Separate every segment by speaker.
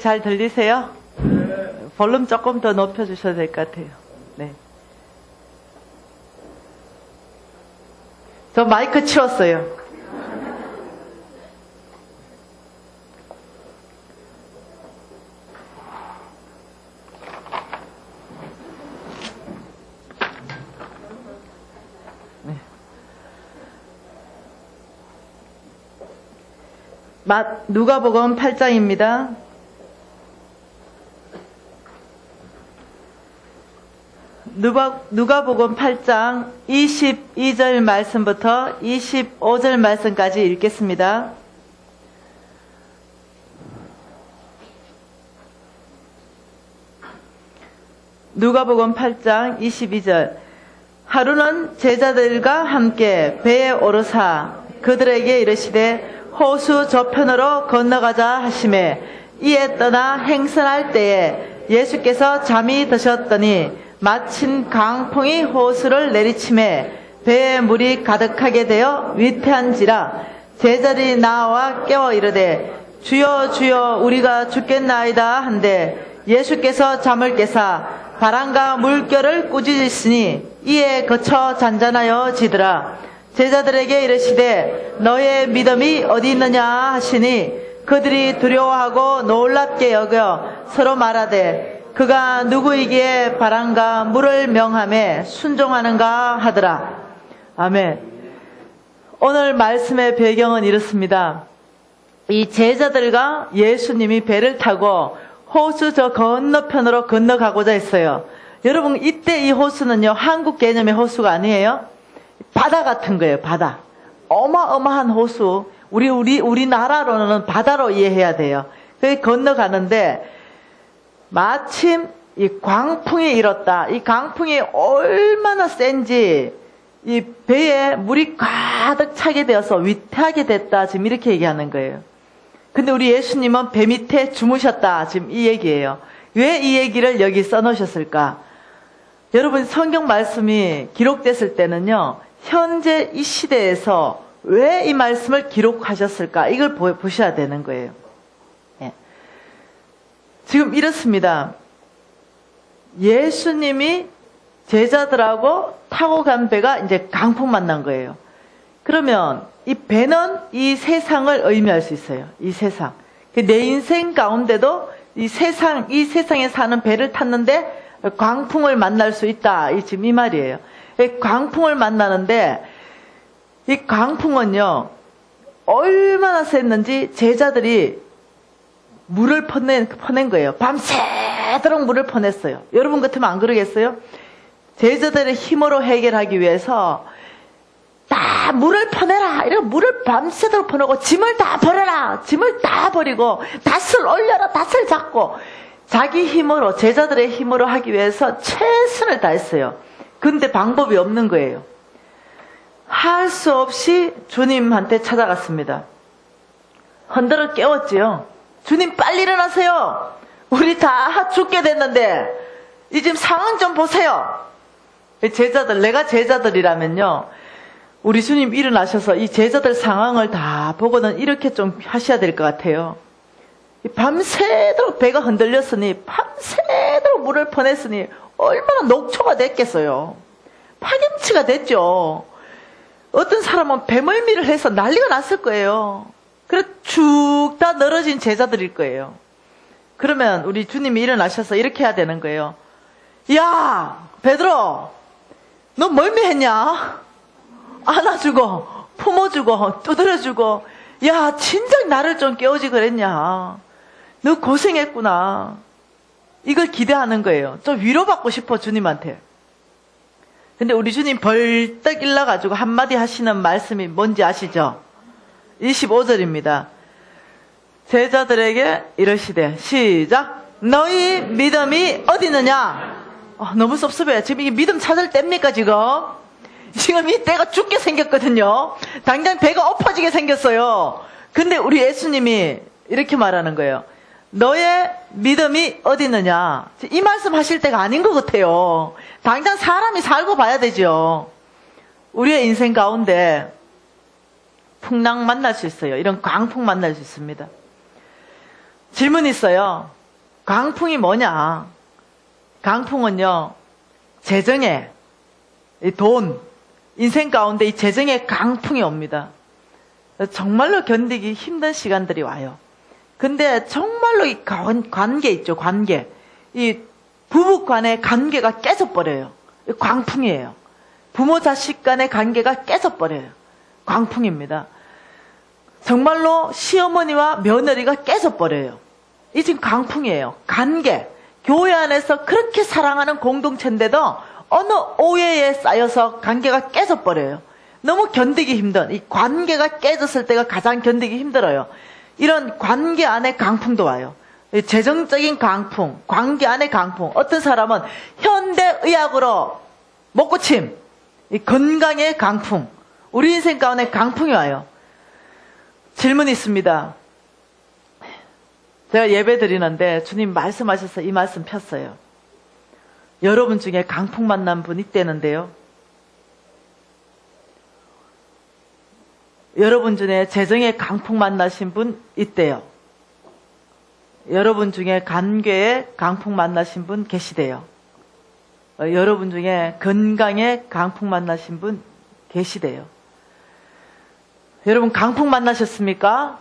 Speaker 1: 잘 들리세요? 볼륨 조금 더 높여주셔도 될 것 같아요. 네. 저 마이크 치웠어요. 네. 누가복음 8장입니다. 누가복음 8장 22절 말씀부터 25절 말씀까지 읽겠습니다. 누가복음 8장 22절. 하루는 제자들과 함께 배에 오르사 그들에게 이르시되 호수 저편으로 건너가자 하시매 이에 떠나 행선할 때에 예수께서 잠이 드셨더니 마침 강풍이 호수를 내리치매 배에 물이 가득하게 되어 위태한지라 제자들이 나와 깨워 이르되 주여 주여 우리가 죽겠나이다 한데 예수께서 잠을 깨사 바람과 물결을 꾸짖으시니 이에 그쳐 잔잔하여 지더라. 제자들에게 이르시되 너의 믿음이 어디 있느냐 하시니 그들이 두려워하고 놀랍게 여겨 서로 말하되 그가 누구이기에 바람과 물을 명하며 순종하는가 하더라. 아멘. 오늘 말씀의 배경은 이렇습니다. 이 제자들과 예수님이 배를 타고 호수 저 건너편으로 건너가고자 했어요. 여러분 이때 이 호수는요 한국 개념의 호수가 아니에요. 바다 같은 거예요. 바다. 어마어마한 호수. 우리나라로는 바다로 이해해야 돼요. 거기 건너가는데 마침 이 광풍이 일었다. 이 강풍이 얼마나 센지 이 배에 물이 가득 차게 되어서 위태하게 됐다. 지금 이렇게 얘기하는 거예요. 근데 우리 예수님은 배 밑에 주무셨다. 지금 이 얘기예요. 왜 이 얘기를 여기 써놓으셨을까? 여러분 성경 말씀이 기록됐을 때는요. 현재 이 시대에서 왜 이 말씀을 기록하셨을까? 이걸 보셔야 되는 거예요. 예. 지금 이렇습니다. 예수님이 제자들하고 타고 간 배가 이제 강풍 만난 거예요. 그러면 이 배는 이 세상을 의미할 수 있어요. 이 세상. 내 인생 가운데도 이 세상에 사는 배를 탔는데 광풍을 만날 수 있다. 지금 이 말이에요. 광풍을 만나는데 이 광풍은요 얼마나 셌는지 제자들이 물을 퍼낸 거예요. 밤새도록 물을 퍼냈어요. 여러분 같으면 안 그러겠어요? 제자들의 힘으로 해결하기 위해서 다 물을 퍼내라. 이러고 물을 밤새도록 퍼내고 짐을 다 버려라. 짐을 다 버리고 닷을 올려라. 닷을 잡고 자기 힘으로 제자들의 힘으로 하기 위해서 최선을 다했어요. 근데 방법이 없는 거예요. 할 수 없이 주님한테 찾아갔습니다. 흔들어 깨웠지요. 주님 빨리 일어나세요. 우리 다 죽게 됐는데 이 지금 상황 좀 보세요. 제자들, 내가 제자들이라면요 우리 주님 일어나셔서 이 제자들 상황을 다 보고는 이렇게 좀 하셔야 될 것 같아요. 밤새도록 배가 흔들렸으니 밤새도록 물을 퍼냈으니 얼마나 녹초가 됐겠어요. 파김치가 됐죠. 어떤 사람은 배멀미를 해서 난리가 났을 거예요. 그래서 쭉 다 늘어진 제자들일 거예요. 그러면 우리 주님이 일어나셔서 이렇게 해야 되는 거예요. 야 베드로 너 멀미했냐? 안아주고 품어주고 두드려주고 야 진작 나를 좀 깨우지 그랬냐? 너 고생했구나. 이걸 기대하는 거예요. 좀 위로받고 싶어 주님한테. 근데 우리 주님 벌떡 일어나가지고 한마디 하시는 말씀이 뭔지 아시죠? 25절입니다. 제자들에게 이러시되 시작. 너희 믿음이 어디 있느냐? 너무 섭섭해요. 지금 이게 믿음 찾을 때입니까 지금? 지금 이 때가 죽게 생겼거든요. 당장 배가 엎어지게 생겼어요. 근데 우리 예수님이 이렇게 말하는 거예요. 너의 믿음이 어디 있느냐? 이 말씀 하실 때가 아닌 것 같아요. 당장 사람이 살고 봐야 되죠. 우리의 인생 가운데 풍랑 만날 수 있어요. 이런 광풍 만날 수 있습니다. 질문 있어요. 강풍이 뭐냐? 강풍은요, 재정에, 이 돈, 인생 가운데 이 재정의 강풍이 옵니다. 정말로 견디기 힘든 시간들이 와요. 근데 정말로 이 관계 있죠, 관계. 이 부부 간의 관계가 깨져버려요. 광풍이에요. 부모 자식 간의 관계가 깨져버려요. 광풍입니다. 정말로 시어머니와 며느리가 깨져버려요. 이 지금 강풍이에요. 관계. 교회 안에서 그렇게 사랑하는 공동체인데도 어느 오해에 쌓여서 관계가 깨져버려요. 너무 견디기 힘든, 이 관계가 깨졌을 때가 가장 견디기 힘들어요. 이런 관계 안에 강풍도 와요. 재정적인 강풍, 관계 안에 강풍. 어떤 사람은 현대의학으로 못 고침, 이 건강의 강풍. 우리 인생 가운데 강풍이 와요. 질문이 있습니다. 제가 예배 드리는데 주님 말씀하셔서 이 말씀 폈어요. 여러분 중에 강풍 만난 분 있다는데요. 여러분 중에 재정의 강풍 만나신 분 있대요. 여러분 중에 관계에 강풍 만나신 분 계시대요. 여러분 중에 건강에 강풍 만나신 분 계시대요. 여러분 강풍 만나셨습니까?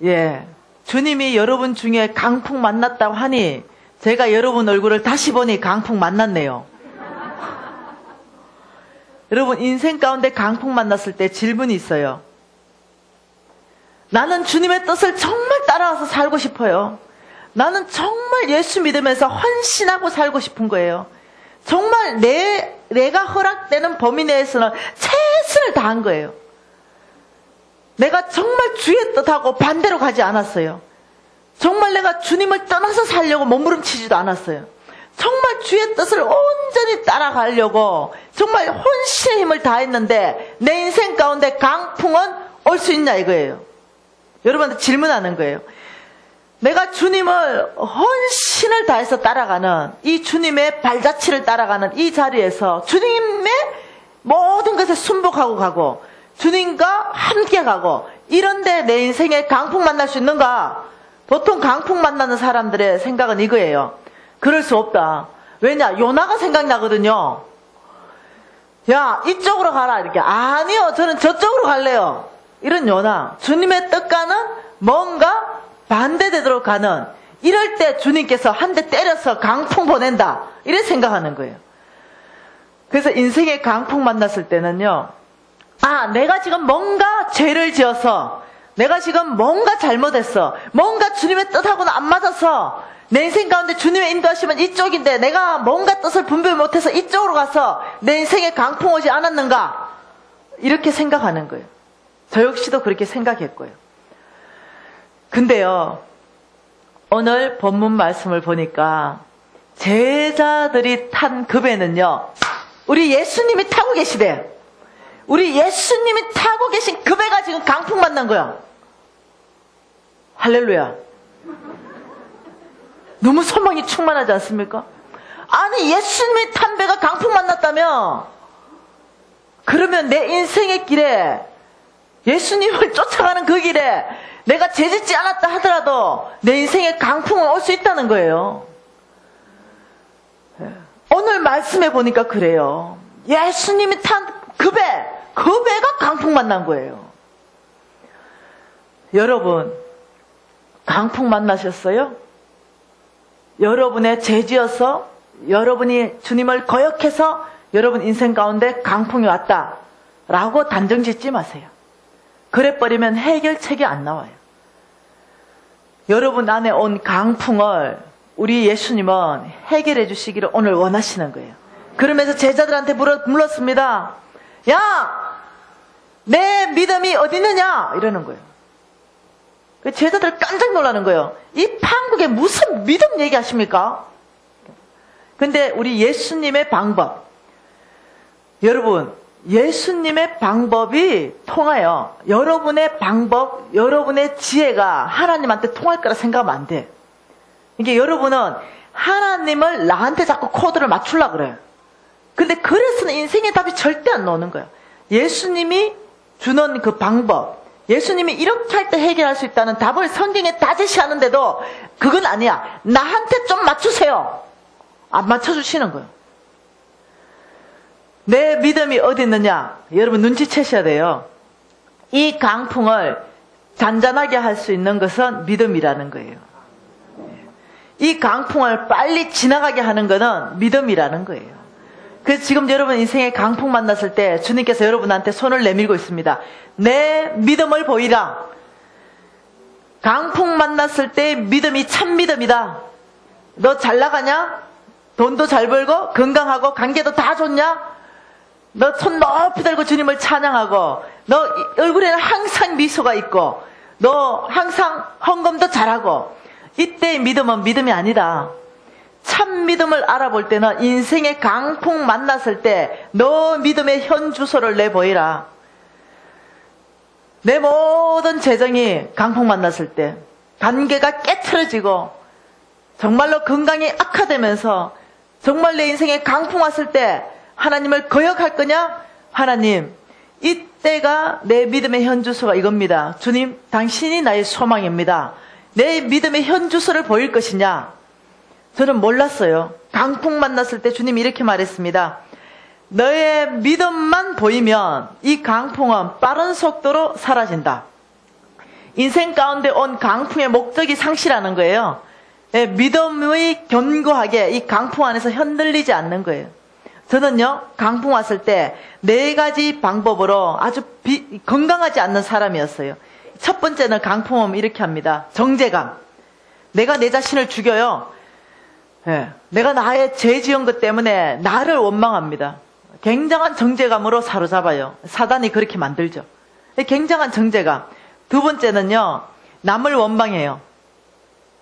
Speaker 1: 예. 주님이 여러분 중에 강풍 만났다고 하니 제가 여러분 얼굴을 다시 보니 강풍 만났네요. 여러분 인생 가운데 강풍 만났을 때 질문이 있어요. 나는 주님의 뜻을 정말 따라와서 살고 싶어요. 나는 정말 예수 믿으면서 헌신하고 살고 싶은 거예요. 정말 내가 허락되는 범위 내에서는 최선을 다한 거예요. 내가 정말 주의 뜻하고 반대로 가지 않았어요. 정말 내가 주님을 떠나서 살려고 몸부림치지도 않았어요. 정말 주의 뜻을 온전히 따라가려고 정말 혼신의 힘을 다했는데 내 인생 가운데 강풍은 올 수 있냐 이거예요. 여러분한테 질문하는 거예요. 내가 주님을 헌신을 다해서 따라가는 이 주님의 발자취를 따라가는 이 자리에서 주님의 모든 것에 순복하고 가고 주님과 함께 가고 이런데 내 인생에 강풍 만날 수 있는가? 보통 강풍 만나는 사람들의 생각은 이거예요. 그럴 수 없다. 왜냐? 요나가 생각나거든요. 야, 이쪽으로 가라. 이렇게. 아니요, 저는 저쪽으로 갈래요. 이런 요나. 주님의 뜻과는 뭔가 반대되도록 가는, 이럴 때 주님께서 한 대 때려서 강풍 보낸다. 이렇게 생각하는 거예요. 그래서 인생의 강풍 만났을 때는요, 아, 내가 지금 뭔가 죄를 지어서, 내가 지금 뭔가 잘못했어. 뭔가 주님의 뜻하고는 안 맞아서, 내 인생 가운데 주님의 인도하시면 이쪽인데 내가 뭔가 뜻을 분별 못해서 이쪽으로 가서 내 인생에 강풍 오지 않았는가? 이렇게 생각하는 거예요. 저 역시도 그렇게 생각했고요. 근데요, 오늘 본문 말씀을 보니까 제자들이 탄 그 배는요, 우리 예수님이 타고 계시대요. 우리 예수님이 타고 계신 그 배가 지금 강풍 만난 거야. 할렐루야. 너무 소망이 충만하지 않습니까? 아니, 예수님이 탄 배가 강풍 만났다며? 그러면 내 인생의 길에, 예수님을 쫓아가는 그 길에 내가 죄짓지 않았다 하더라도 내 인생에 강풍은 올 수 있다는 거예요. 오늘 말씀해 보니까 그래요. 예수님이 탄 그 배가 강풍 만난 거예요. 여러분, 강풍 만나셨어요? 여러분의 죄지어서, 여러분이 주님을 거역해서 여러분 인생 가운데 강풍이 왔다 라고 단정 짓지 마세요. 그래버리면 해결책이 안 나와요. 여러분 안에 온 강풍을 우리 예수님은 해결해 주시기를 오늘 원하시는 거예요. 그러면서 제자들한테 물었습니다. 야, 내 믿음이 어디 있느냐? 이러는 거예요. 제자들 깜짝 놀라는 거예요. 이 판국에 무슨 믿음 얘기하십니까? 근데 우리 예수님의 방법, 여러분, 예수님의 방법이 통해요. 여러분의 방법, 여러분의 지혜가 하나님한테 통할 거라 생각하면 안 돼. 이게 여러분은 하나님을 나한테 자꾸 코드를 맞추려고 그래요. 근데 그래서는 인생의 답이 절대 안 나오는 거예요. 예수님이 주는 그 방법, 예수님이 이렇게 할 때 해결할 수 있다는 답을 성경에 다 제시하는데도 그건 아니야. 나한테 좀 맞추세요. 안 맞춰주시는 거예요. 내 믿음이 어디 있느냐? 여러분 눈치채셔야 돼요. 이 강풍을 잔잔하게 할 수 있는 것은 믿음이라는 거예요. 이 강풍을 빨리 지나가게 하는 것은 믿음이라는 거예요. 그래서 지금 여러분 인생에 강풍 만났을 때 주님께서 여러분한테 손을 내밀고 있습니다. 내 믿음을 보이라. 강풍 만났을 때 믿음이 참 믿음이다. 너 잘 나가냐? 돈도 잘 벌고 건강하고 관계도 다 좋냐? 너 손 높이 들고 주님을 찬양하고 너 얼굴에는 항상 미소가 있고 너 항상 헌금도 잘하고 이때의 믿음은 믿음이 아니다. 참 믿음을 알아볼 때는 인생의 강풍 만났을 때 너 믿음의 현 주소를 내보이라. 내 모든 재정이 강풍 만났을 때 관계가 깨트려지고 정말로 건강이 악화되면서 정말 내 인생에 강풍 왔을 때 하나님을 거역할 거냐? 하나님, 이때가 내 믿음의 현 주소가 이겁니다. 주님, 당신이 나의 소망입니다. 내 믿음의 현 주소를 보일 것이냐? 저는 몰랐어요. 강풍 만났을 때 주님이 이렇게 말했습니다. 너의 믿음만 보이면 이 강풍은 빠른 속도로 사라진다. 인생 가운데 온 강풍의 목적이 상실하는 거예요. 믿음이 견고하게 이 강풍 안에서 흔들리지 않는 거예요. 저는요, 강풍 왔을 때 4가지 방법으로 아주 건강하지 않는 사람이었어요. 첫 번째는 강풍 오면 이렇게 합니다. 정죄감. 내가 내 자신을 죽여요. 내가 나의 죄 지은 것 때문에 나를 원망합니다. 굉장한 정죄감으로 사로잡아요. 사단이 그렇게 만들죠. 굉장한 정죄감. 두 번째는요, 남을 원망해요.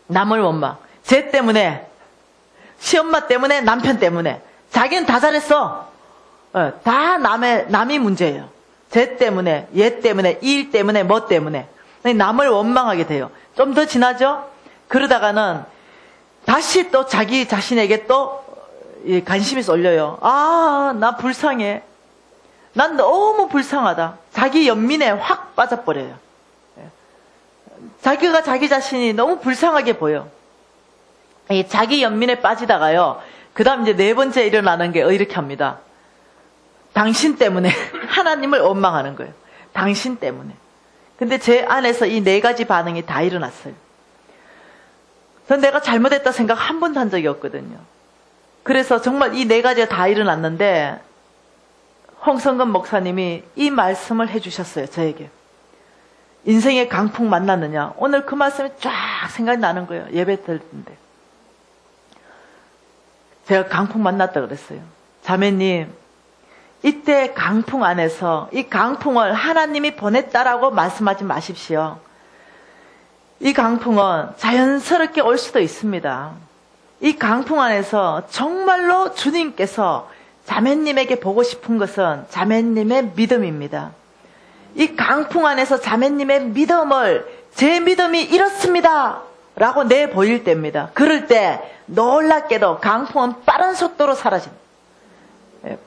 Speaker 1: 남을 원망. 쟤 때문에, 시엄마 때문에, 남편 때문에. 자기는 다 잘했어. 다 남이 문제예요. 쟤 때문에, 얘 때문에, 이 일 때문에, 뭐 때문에. 남을 원망하게 돼요. 좀 더 지나죠? 그러다가는 다시 또 자기 자신에게 또 관심이 쏠려요. 아, 나 불쌍해. 난 너무 불쌍하다. 자기 연민에 확 빠져버려요. 자기가 자기 자신이 너무 불쌍하게 보여. 자기 연민에 빠지다가요. 그 다음 이제 4번째 일어나는 게 이렇게 합니다. 당신 때문에 하나님을 원망하는 거예요. 당신 때문에. 근데 제 안에서 이 4가지 반응이 다 일어났어요. 전 내가 잘못했다 생각 한 번도 한 적이 없거든요. 그래서 정말 이 4가지가 다 일어났는데 홍성근 목사님이 이 말씀을 해주셨어요. 저에게. 인생의 강풍 만났느냐. 오늘 그 말씀이 쫙 생각이 나는 거예요. 예배 드리는데. 제가 강풍 만났다 그랬어요. 자매님, 이때 강풍 안에서 이 강풍을 하나님이 보냈다라고 말씀하지 마십시오. 이 강풍은 자연스럽게 올 수도 있습니다. 이 강풍 안에서 정말로 주님께서 자매님에게 보고 싶은 것은 자매님의 믿음입니다. 이 강풍 안에서 자매님의 믿음을 제 믿음이 이렇습니다 라고 내보일 때입니다. 그럴 때 놀랍게도 강풍은 빠른 속도로 사라집니다.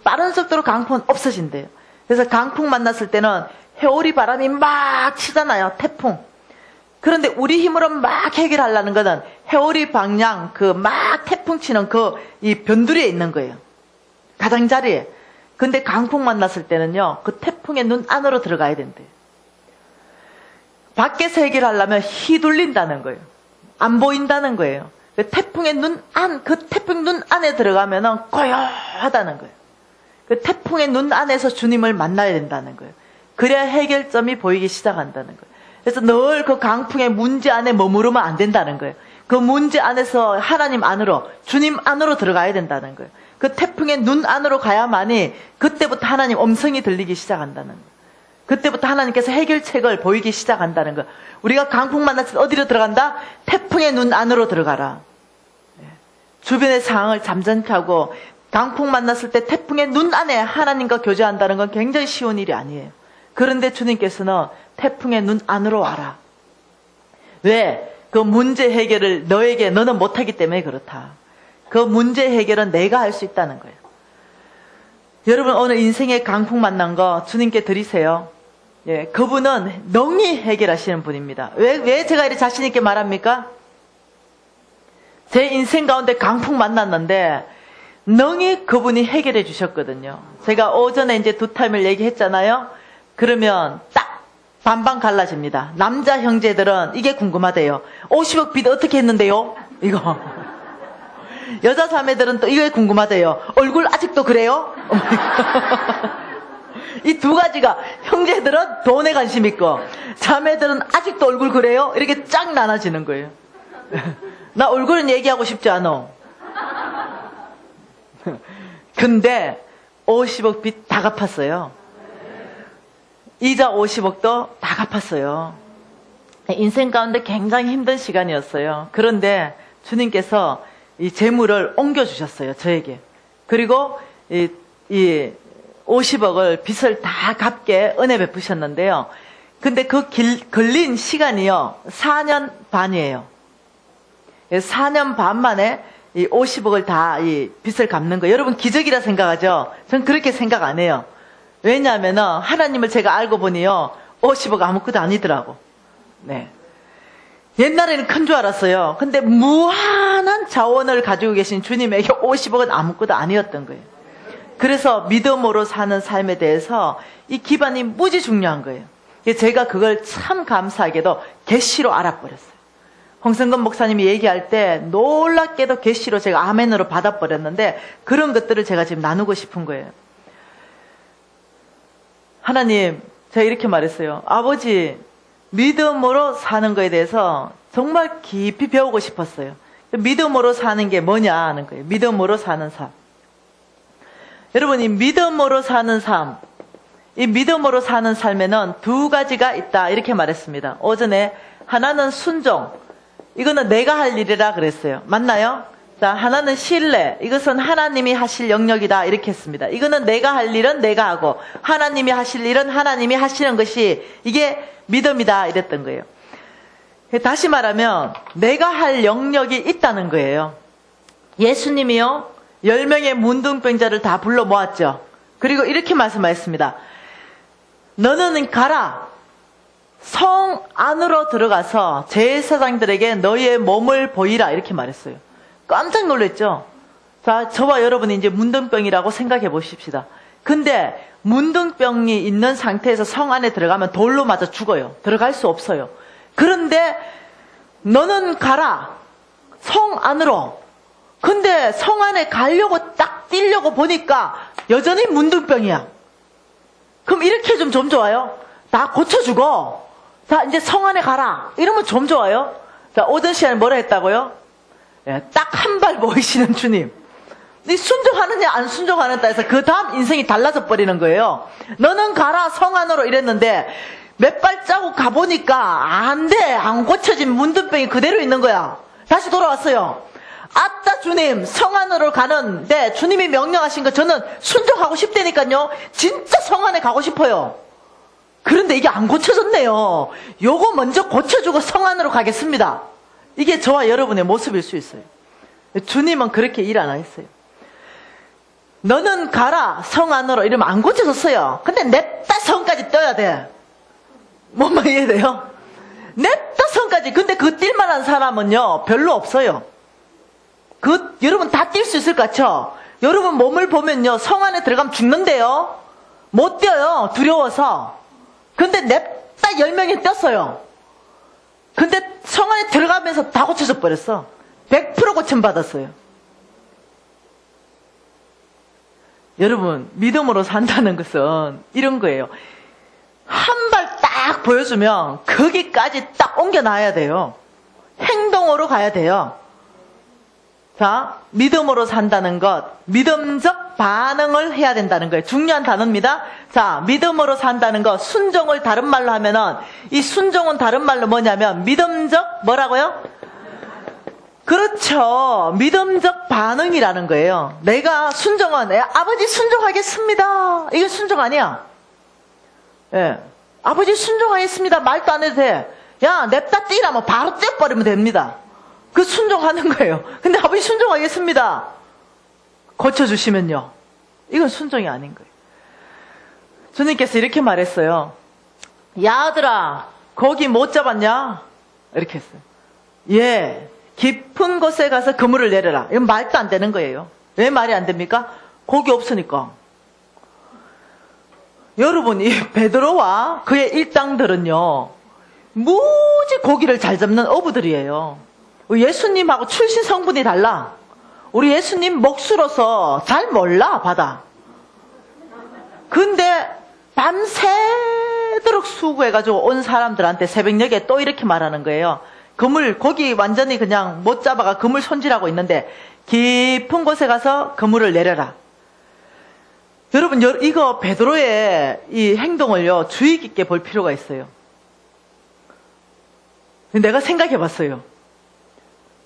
Speaker 1: 빠른 속도로 강풍은 없어진대요. 그래서 강풍 만났을 때는 해오리 바람이 막 치잖아요. 태풍. 그런데 우리 힘으로 막 해결하려는 것은 해오리 방향 그 막 태풍 치는 이 변두리에 있는 거예요. 가장자리에. 근데 강풍 만났을 때는요, 그 태풍의 눈 안으로 들어가야 된대요. 밖에서 해결하려면 휘둘린다는 거예요. 안 보인다는 거예요. 그 태풍의 눈 안, 그 태풍 눈 안에 들어가면은 고요하다는 거예요. 그 태풍의 눈 안에서 주님을 만나야 된다는 거예요. 그래야 해결점이 보이기 시작한다는 거예요. 그래서 늘 그 강풍의 문제 안에 머무르면 안 된다는 거예요. 그 문제 안에서 하나님 안으로, 주님 안으로 들어가야 된다는 거예요. 그 태풍의 눈 안으로 가야만이 그때부터 하나님 음성이 들리기 시작한다는 거예요. 그때부터 하나님께서 해결책을 보이기 시작한다는 거예요. 우리가 강풍 만났을 때 어디로 들어간다? 태풍의 눈 안으로 들어가라. 주변의 상황을 잠잠케 하고 강풍 만났을 때 태풍의 눈 안에 하나님과 교제한다는 건 굉장히 쉬운 일이 아니에요. 그런데 주님께서는 태풍의 눈 안으로 와라. 왜? 그 문제 해결을 너는 못하기 때문에 그렇다. 그 문제 해결은 내가 할 수 있다는 거예요. 여러분 오늘 인생의 강풍 만난 거 주님께 드리세요. 예, 그분은 능히 해결하시는 분입니다. 왜 제가 이렇게 자신있게 말합니까? 제 인생 가운데 강풍 만났는데, 능히 그분이 해결해 주셨거든요. 제가 오전에 이제 두 타임을 얘기했잖아요. 그러면 딱 반반 갈라집니다. 남자 형제들은 이게 궁금하대요. 50억 빚 어떻게 했는데요? 이거. 여자 자매들은 또 이게 궁금하대요. 얼굴 아직도 그래요? 이 두 가지가, 형제들은 돈에 관심 있고 자매들은 아직도 얼굴 그래요? 이렇게 쫙 나눠지는 거예요. 나 얼굴은 얘기하고 싶지 않아. 근데 50억 빚 다 갚았어요. 이자 50억도 다 갚았어요. 인생 가운데 굉장히 힘든 시간이었어요. 그런데 주님께서 이 재물을 옮겨주셨어요, 저에게. 그리고 이 50억을 빚을 다 갚게 은혜 베푸셨는데요. 근데 그 걸린 시간이요, 4년 반이에요. 4년 반 만에 이 50억을 다 이 빚을 갚는 거예요. 여러분 기적이라 생각하죠? 전 그렇게 생각 안 해요. 왜냐하면은 하나님을 제가 알고 보니요, 50억 아무것도 아니더라고. 네. 옛날에는 큰 줄 알았어요. 근데 무한한 자원을 가지고 계신 주님에게 50억은 아무것도 아니었던 거예요. 그래서 믿음으로 사는 삶에 대해서 이 기반이 무지 중요한 거예요. 제가 그걸 참 감사하게도 계시로 알아버렸어요. 홍성근 목사님이 얘기할 때 놀랍게도 계시로 제가 아멘으로 받아버렸는데, 그런 것들을 제가 지금 나누고 싶은 거예요. 하나님, 제가 이렇게 말했어요. 아버지, 믿음으로 사는 거에 대해서 정말 깊이 배우고 싶었어요. 믿음으로 사는 게 뭐냐 하는 거예요. 믿음으로 사는 삶. 여러분, 이 믿음으로 사는 삶, 이 믿음으로 사는 삶에는 두 가지가 있다, 이렇게 말했습니다. 오전에 하나는 순종, 이거는 내가 할 일이라 그랬어요. 맞나요? 자, 하나는 신뢰, 이것은 하나님이 하실 영역이다, 이렇게 했습니다. 이거는 내가 할 일은 내가 하고 하나님이 하실 일은 하나님이 하시는 것이 이게 믿음이다, 이랬던 거예요. 다시 말하면 내가 할 영역이 있다는 거예요. 예수님이요, 10명의 문둥병자를 다 불러 모았죠. 그리고 이렇게 말씀하셨습니다. 너는 가라, 성 안으로 들어가서 제사장들에게 너희의 몸을 보이라, 이렇게 말했어요. 깜짝 놀랐죠. 자, 저와 여러분이 이제 문둥병이라고 생각해 보십시다. 근데 문둥병이 있는 상태에서 성 안에 들어가면 돌로 맞아 죽어요. 들어갈 수 없어요. 그런데 너는 가라, 성 안으로. 근데 성 안에 가려고 딱 뛰려고 보니까 여전히 문둥병이야. 그럼 이렇게 좀 좋아요? 다 고쳐주고, 자, 이제 성 안에 가라, 이러면 좀 좋아요? 자, 오전 시간에 뭐라 했다고요? 예, 딱 한 발 모이시는 주님. 네 순종하느냐 안 순종하느냐 해서 그 다음 인생이 달라져 버리는 거예요. 너는 가라, 성 안으로, 이랬는데 몇 발자국 가보니까 안 돼. 안 고쳐진 문둥병이 그대로 있는 거야. 다시 돌아왔어요. 아따 주님, 성 안으로 가는데 주님이 명령하신 거 저는 순종하고 싶다니까요. 진짜 성 안에 가고 싶어요. 그런데 이게 안 고쳐졌네요. 요거 먼저 고쳐주고 성 안으로 가겠습니다. 이게 저와 여러분의 모습일 수 있어요. 주님은 그렇게 일 안 하셨어요. 너는 가라, 성 안으로, 이러면 안 고쳐졌어요. 근데 냅다 성까지 떠야 돼. 뭔 이해돼요? 냅다 성까지. 근데 그 뛸만한 사람은요, 별로 없어요. 여러분 다 뛸 수 있을 것 같죠? 여러분 몸을 보면요, 성 안에 들어가면 죽는데요. 못 뛰어요, 두려워서. 근데 냅다 10명이 뛰었어요. 근데 성 안에 들어가면서 다 고쳐져 버렸어. 100% 고침받았어요. 여러분, 믿음으로 산다는 것은 이런 거예요. 한 발 딱 보여주면 거기까지 딱 옮겨놔야 돼요. 행동으로 가야 돼요. 자, 믿음으로 산다는 것, 믿음적 반응을 해야 된다는 거예요. 중요한 단어입니다. 자, 믿음으로 산다는 것, 순종을 다른 말로 하면은, 이 순종은 다른 말로 뭐냐면 믿음적 뭐라고요? 그렇죠. 믿음적 반응이라는 거예요. 내가 순종은 아버지 순종하겠습니다, 이게 순종 아니야. 예, 아버지 순종하겠습니다 말도 안 해도 돼. 야, 냅다 뛰라면 바로 뛰어버리면 됩니다. 그 순종하는 거예요. 근데 아버지 순종하겠습니다 고쳐주시면요, 이건 순종이 아닌 거예요. 주님께서 이렇게 말했어요. 야, 아들아, 고기 못 잡았냐? 이렇게 했어요. 예, 깊은 곳에 가서 그물을 내려라. 이건 말도 안 되는 거예요. 왜 말이 안 됩니까? 고기 없으니까. 여러분, 이 베드로와 그의 일당들은요, 무지 고기를 잘 잡는 어부들이에요. 예수님하고 출신 성분이 달라. 우리 예수님 목수로서 잘 몰라, 바다. 근데 밤새도록 수고해가지고 온 사람들한테 새벽녘에 또 이렇게 말하는 거예요. 그물, 고기 완전히 그냥 못 잡아가 그물 손질하고 있는데 깊은 곳에 가서 그물을 내려라. 여러분, 이거 베드로의 이 행동을요, 주의 깊게 볼 필요가 있어요. 내가 생각해 봤어요.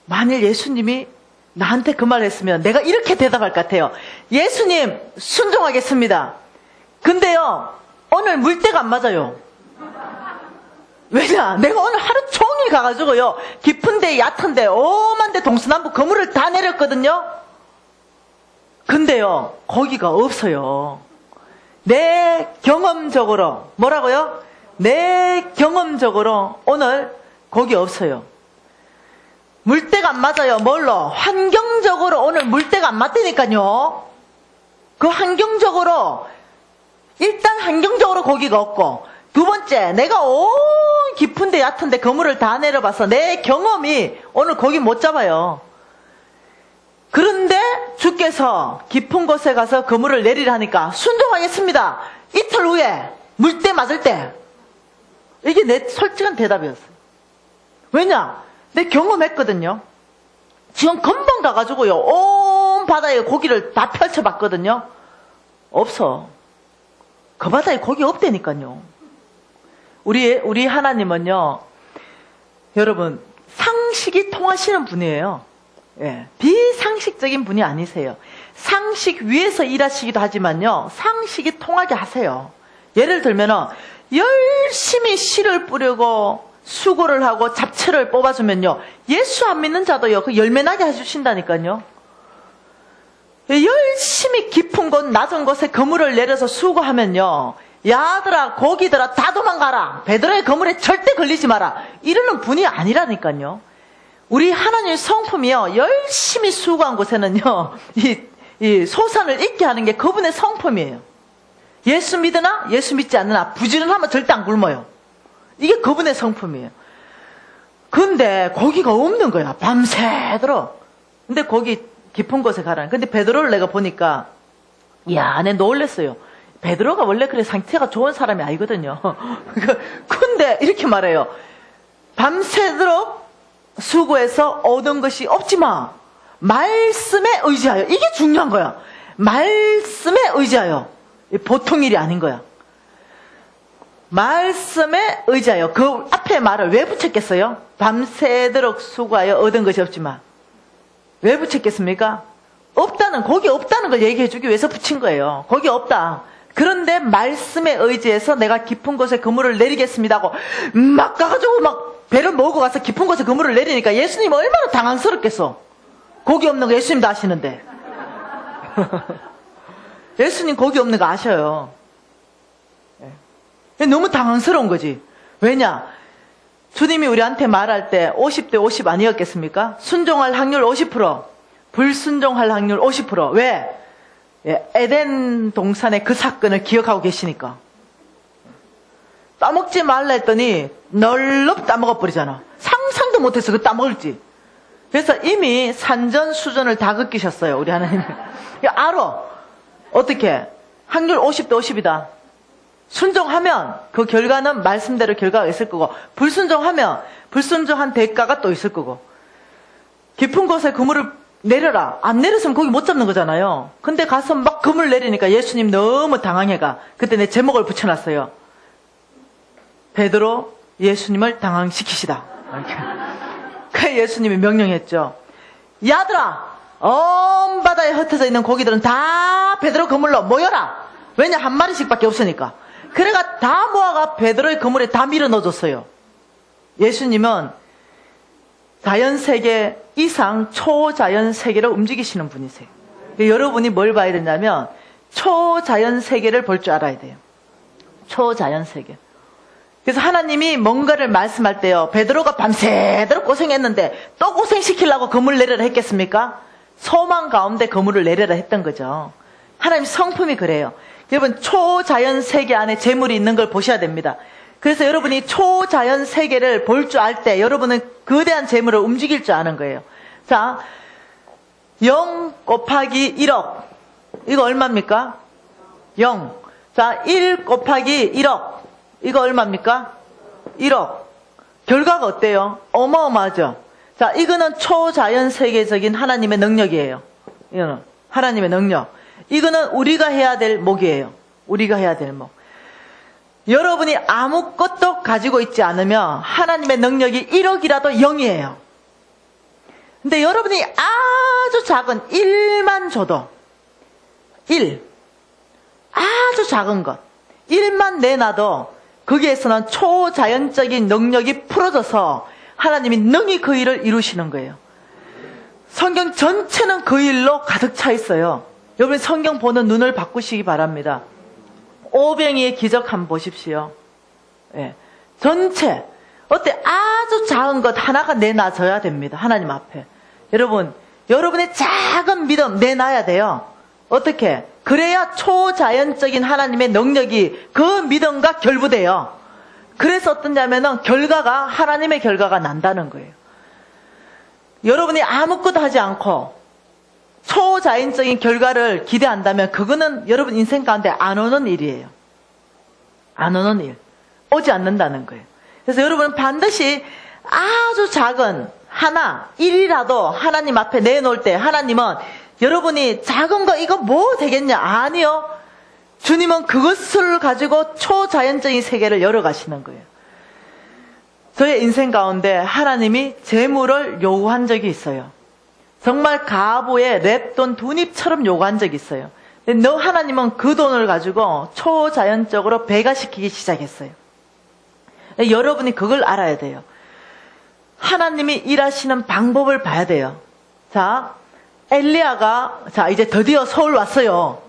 Speaker 1: 만일 예수님이 나한테 그 말을 했으면 내가 이렇게 대답할 것 같아요. 예수님, 순종하겠습니다. 근데요, 오늘 물때가 안 맞아요. 왜냐? 내가 오늘 하루 종일 가가지고요, 깊은데 얕은데 오만데 동서남북 그물을 다 내렸거든요. 근데요, 고기가 없어요. 내 경험적으로, 뭐라고요? 내 경험적으로 오늘 고기 없어요. 물때가 안 맞아요. 뭘로? 환경적으로 오늘 물때가 안 맞다니까요. 그 환경적으로, 일단 환경적으로 고기가 없고, 두 번째, 내가 온 깊은데 얕은데 그물을 다 내려봐서 내 경험이 오늘 고기 못 잡아요. 그런데 주께서 깊은 곳에 가서 그물을 내리라니까 순종하겠습니다. 이틀 후에 물때 맞을 때. 이게 내 솔직한 대답이었어요. 왜냐? 내 경험했거든요. 지금 금방 가가지고요, 온 바다에 고기를 다 펼쳐봤거든요. 없어. 그 바다에 고기 없다니까요. 우리 하나님은요, 여러분, 상식이 통하시는 분이에요. 예, 비상식적인 분이 아니세요. 상식 위에서 일하시기도 하지만요, 상식이 통하게 하세요. 예를 들면은 열심히 씨를 뿌리고 수고를 하고 잡채를 뽑아주면요, 예수 안 믿는 자도요, 그 열매 나게 해주신다니까요. 열심히 깊은 곳, 낮은 곳에 그물을 내려서 수고하면요, 야들아, 고기들아, 다 도망가라. 베드로의 그물에 절대 걸리지 마라. 이러는 분이 아니라니까요. 우리 하나님의 성품이요, 열심히 수고한 곳에는요, 이 소산을 잊게 하는 게 그분의 성품이에요. 예수 믿으나 예수 믿지 않으나 부지런하면 절대 안 굶어요. 이게 그분의 성품이에요. 근데 고기가 없는 거야, 밤새도록. 근데 고기 깊은 곳에 가라. 근데 베드로를 내가 보니까, 이야, 내 놀랬어요. 베드로가 원래 그래 상태가 좋은 사람이 아니거든요. 근데 이렇게 말해요. 밤새도록 수고해서 얻은 것이 없지만 말씀에 의지하여. 이게 중요한 거야. 말씀에 의지하여. 보통 일이 아닌 거야. 말씀에 의지하여. 그 앞에 말을 왜 붙였겠어요? 밤새도록 수고하여 얻은 것이 없지만. 왜 붙였겠습니까? 없다는, 고기 없다는 걸 얘기해 주기 위해서 붙인 거예요. 고기 없다. 그런데 말씀에 의지해서 내가 깊은 곳에 그물을 내리겠습니다 하고 막 가가지고 막 배를 몰고 가서 깊은 곳에 그물을 내리니까 예수님 얼마나 당황스럽겠어. 고기 없는 거 예수님도 아시는데. 예수님 고기 없는 거 아셔요. 너무 당황스러운 거지. 왜냐? 주님이 우리한테 말할 때 50대 50 아니었겠습니까? 순종할 확률 50%, 불순종할 확률 50%. 왜? 에덴 동산의 그 사건을 기억하고 계시니까. 따먹지 말라 했더니 널럽 따먹어버리잖아. 상상도 못했어, 그 따먹을지. 그래서 이미 산전수전을 다 겪으셨어요, 우리 하나님. 알아. 어떻게? 확률 50대 50이다. 순종하면 그 결과는 말씀대로 결과가 있을 거고, 불순종하면 불순종한 대가가 또 있을 거고. 깊은 곳에 그물을 내려라. 안 내렸으면 거기 못 잡는 거잖아요. 근데 가서 막 그물 내리니까 예수님 너무 당황해가. 그때 내 제목을 붙여놨어요. 베드로 예수님을 당황시키시다. 그 예수님이 명령했죠. 야들아, 온 바다에 흩어져 있는 고기들은 다 베드로 그물로 모여라. 왜냐, 한 마리씩밖에 없으니까. 그래가 다 모아가 베드로의 그물에 다 밀어 넣어줬어요. 예수님은 자연세계 이상 초자연세계를 움직이시는 분이세요. 여러분이 뭘 봐야 되냐면 초자연세계를 볼 줄 알아야 돼요. 초자연세계. 그래서 하나님이 뭔가를 말씀할 때요, 베드로가 밤새도록 고생했는데 또 고생시키려고 그물 내려라 했겠습니까? 소망 가운데 그물을 내려라 했던 거죠. 하나님 성품이 그래요. 여러분, 초자연 세계 안에 재물이 있는 걸 보셔야 됩니다. 그래서 여러분이 초자연 세계를 볼 줄 알 때 여러분은 거대한 재물을 움직일 줄 아는 거예요. 자, 0 곱하기 1억. 이거 얼마입니까? 0. 자, 1 곱하기 1억. 이거 얼마입니까? 1억. 결과가 어때요? 어마어마하죠? 자, 이거는 초자연 세계적인 하나님의 능력이에요. 이거는 하나님의 능력. 이거는 우리가 해야 될 목이에요. 우리가 해야 될 목. 여러분이 아무것도 가지고 있지 않으면 하나님의 능력이 1억이라도 0이에요. 근데 여러분이 아주 작은 1만 줘도 1. 아주 작은 것. 1만 내놔도 거기에서는 초자연적인 능력이 풀어져서 하나님이 능히 그 일을 이루시는 거예요. 성경 전체는 그 일로 가득 차 있어요. 여러분 성경 보는 눈을 바꾸시기 바랍니다. 오병이의 기적 한번 보십시오. 예. 전체. 어때? 아주 작은 것 하나가 내놔져야 됩니다. 하나님 앞에. 여러분, 여러분의 작은 믿음 내놔야 돼요. 어떻게? 그래야 초자연적인 하나님의 능력이 그 믿음과 결부돼요. 그래서 어떠냐면은 결과가, 하나님의 결과가 난다는 거예요. 여러분이 아무것도 하지 않고 초자연적인 결과를 기대한다면 그거는 여러분 인생 가운데 안 오는 일이에요. 안 오는 일. 오지 않는다는 거예요. 그래서 여러분은 반드시 아주 작은 하나, 1이라도 하나님 앞에 내놓을 때 하나님은 여러분이 작은 거 이거 뭐 되겠냐? 아니요. 주님은 그것을 가지고 초자연적인 세계를 열어가시는 거예요. 저의 인생 가운데 하나님이 재물을 요구한 적이 있어요. 정말 가부의 랩돈 두닙처럼 요구한 적이 있어요. 근데 너 하나님은 그 돈을 가지고 초자연적으로 배가시키기 시작했어요. 여러분이 그걸 알아야 돼요. 하나님이 일하시는 방법을 봐야 돼요. 자, 엘리야가 자 이제 드디어 서울 왔어요.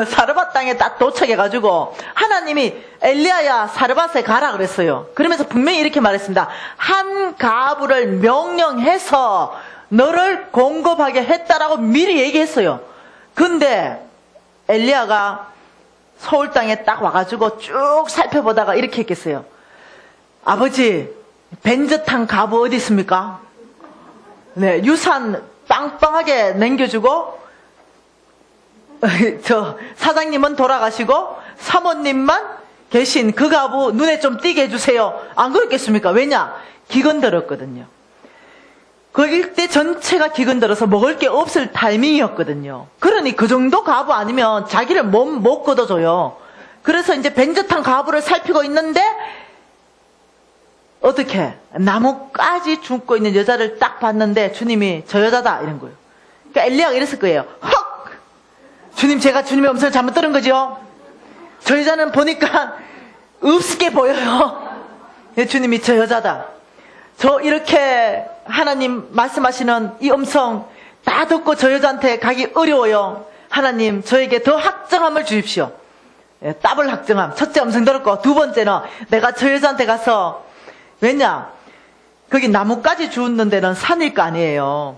Speaker 1: 사르밧 땅에 딱 도착해가지고 하나님이 엘리야야 사르밧에 가라 그랬어요. 그러면서 분명히 이렇게 말했습니다. 한 가부를 명령해서 너를 공급하게 했다라고 미리 얘기했어요. 근데 엘리야가 서울 땅에 딱 와가지고 쭉 살펴보다가 이렇게 했겠어요. 아버지, 벤젓한 가부 어디 있습니까? 네, 유산 빵빵하게 남겨주고 저 사장님은 돌아가시고 사모님만 계신 그 가부 눈에 좀 띄게 해주세요. 안 그랬겠습니까? 왜냐? 기근들었거든요. 그 일대 전체가 기근들어서 먹을 게 없을 타이밍이었거든요. 그러니 그 정도 가부 아니면 자기를 못 걷어줘요. 그래서 이제 벤젓한 가부를 살피고 있는데 어떻게 나무까지 죽고 있는 여자를 딱 봤는데 주님이 저 여자다 이런 거예요. 그러니까 엘리야가 이랬을 거예요. 헉! 주님, 제가 주님의 음성을 잘못 들은 거죠? 저 여자는 보니까 없게 보여요. 주님이 저 여자다. 저 이렇게 하나님 말씀하시는 이 음성 다 듣고 저 여자한테 가기 어려워요. 하나님, 저에게 더 확정함을 주십시오. 더블 확정함. 첫째 음성 들었고, 두 번째는 내가 저 여자한테 가서, 왜냐? 거기 나무까지 주웠는 데는 산일 거 아니에요.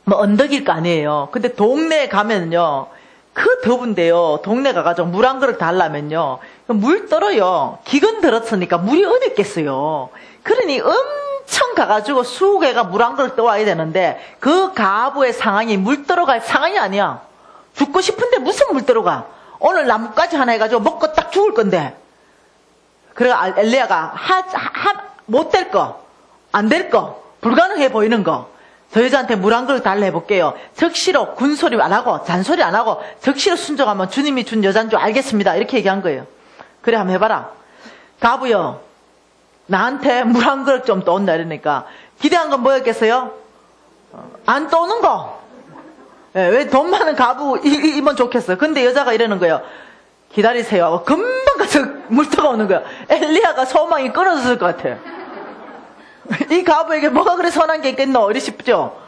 Speaker 1: 뭐 언덕일 거 아니에요. 근데 동네에 가면요. 그 더운데요. 동네 가가지고 물 한 그릇 달라면요. 물 떨어요. 기근 들었으니까 물이 어디 있겠어요. 그러니 엄청 가가지고 20개가 물 한 그릇 떠와야 되는데 그 가부의 상황이 물 떨어갈 상황이 아니야. 죽고 싶은데 무슨 물 떨어가. 오늘 나뭇가지 하나 해가지고 먹고 딱 죽을 건데. 그래 엘리야가 못 될 거, 안 될 거, 불가능해 보이는 거. 저 여자한테 물 한 그릇 달라 해볼게요. 적시로 군소리 안 하고 잔소리 안 하고 적시로 순종하면 주님이 준 여자인 줄 알겠습니다. 이렇게 얘기한 거예요. 그래 한번 해봐라. 가부요. 나한테 물 한 그릇 좀 떠온다 이러니까 기대한 건 뭐였겠어요? 안 떠오는 거. 왜 돈 많은 가부 이면 좋겠어요. 근데 여자가 이러는 거예요. 기다리세요. 금방 가서 물터가 오는 거예요. 엘리야가 소망이 끊어졌을 것 같아요. 이 가부에게 뭐가 그래 선한 게 있겠노? 이리 싶죠?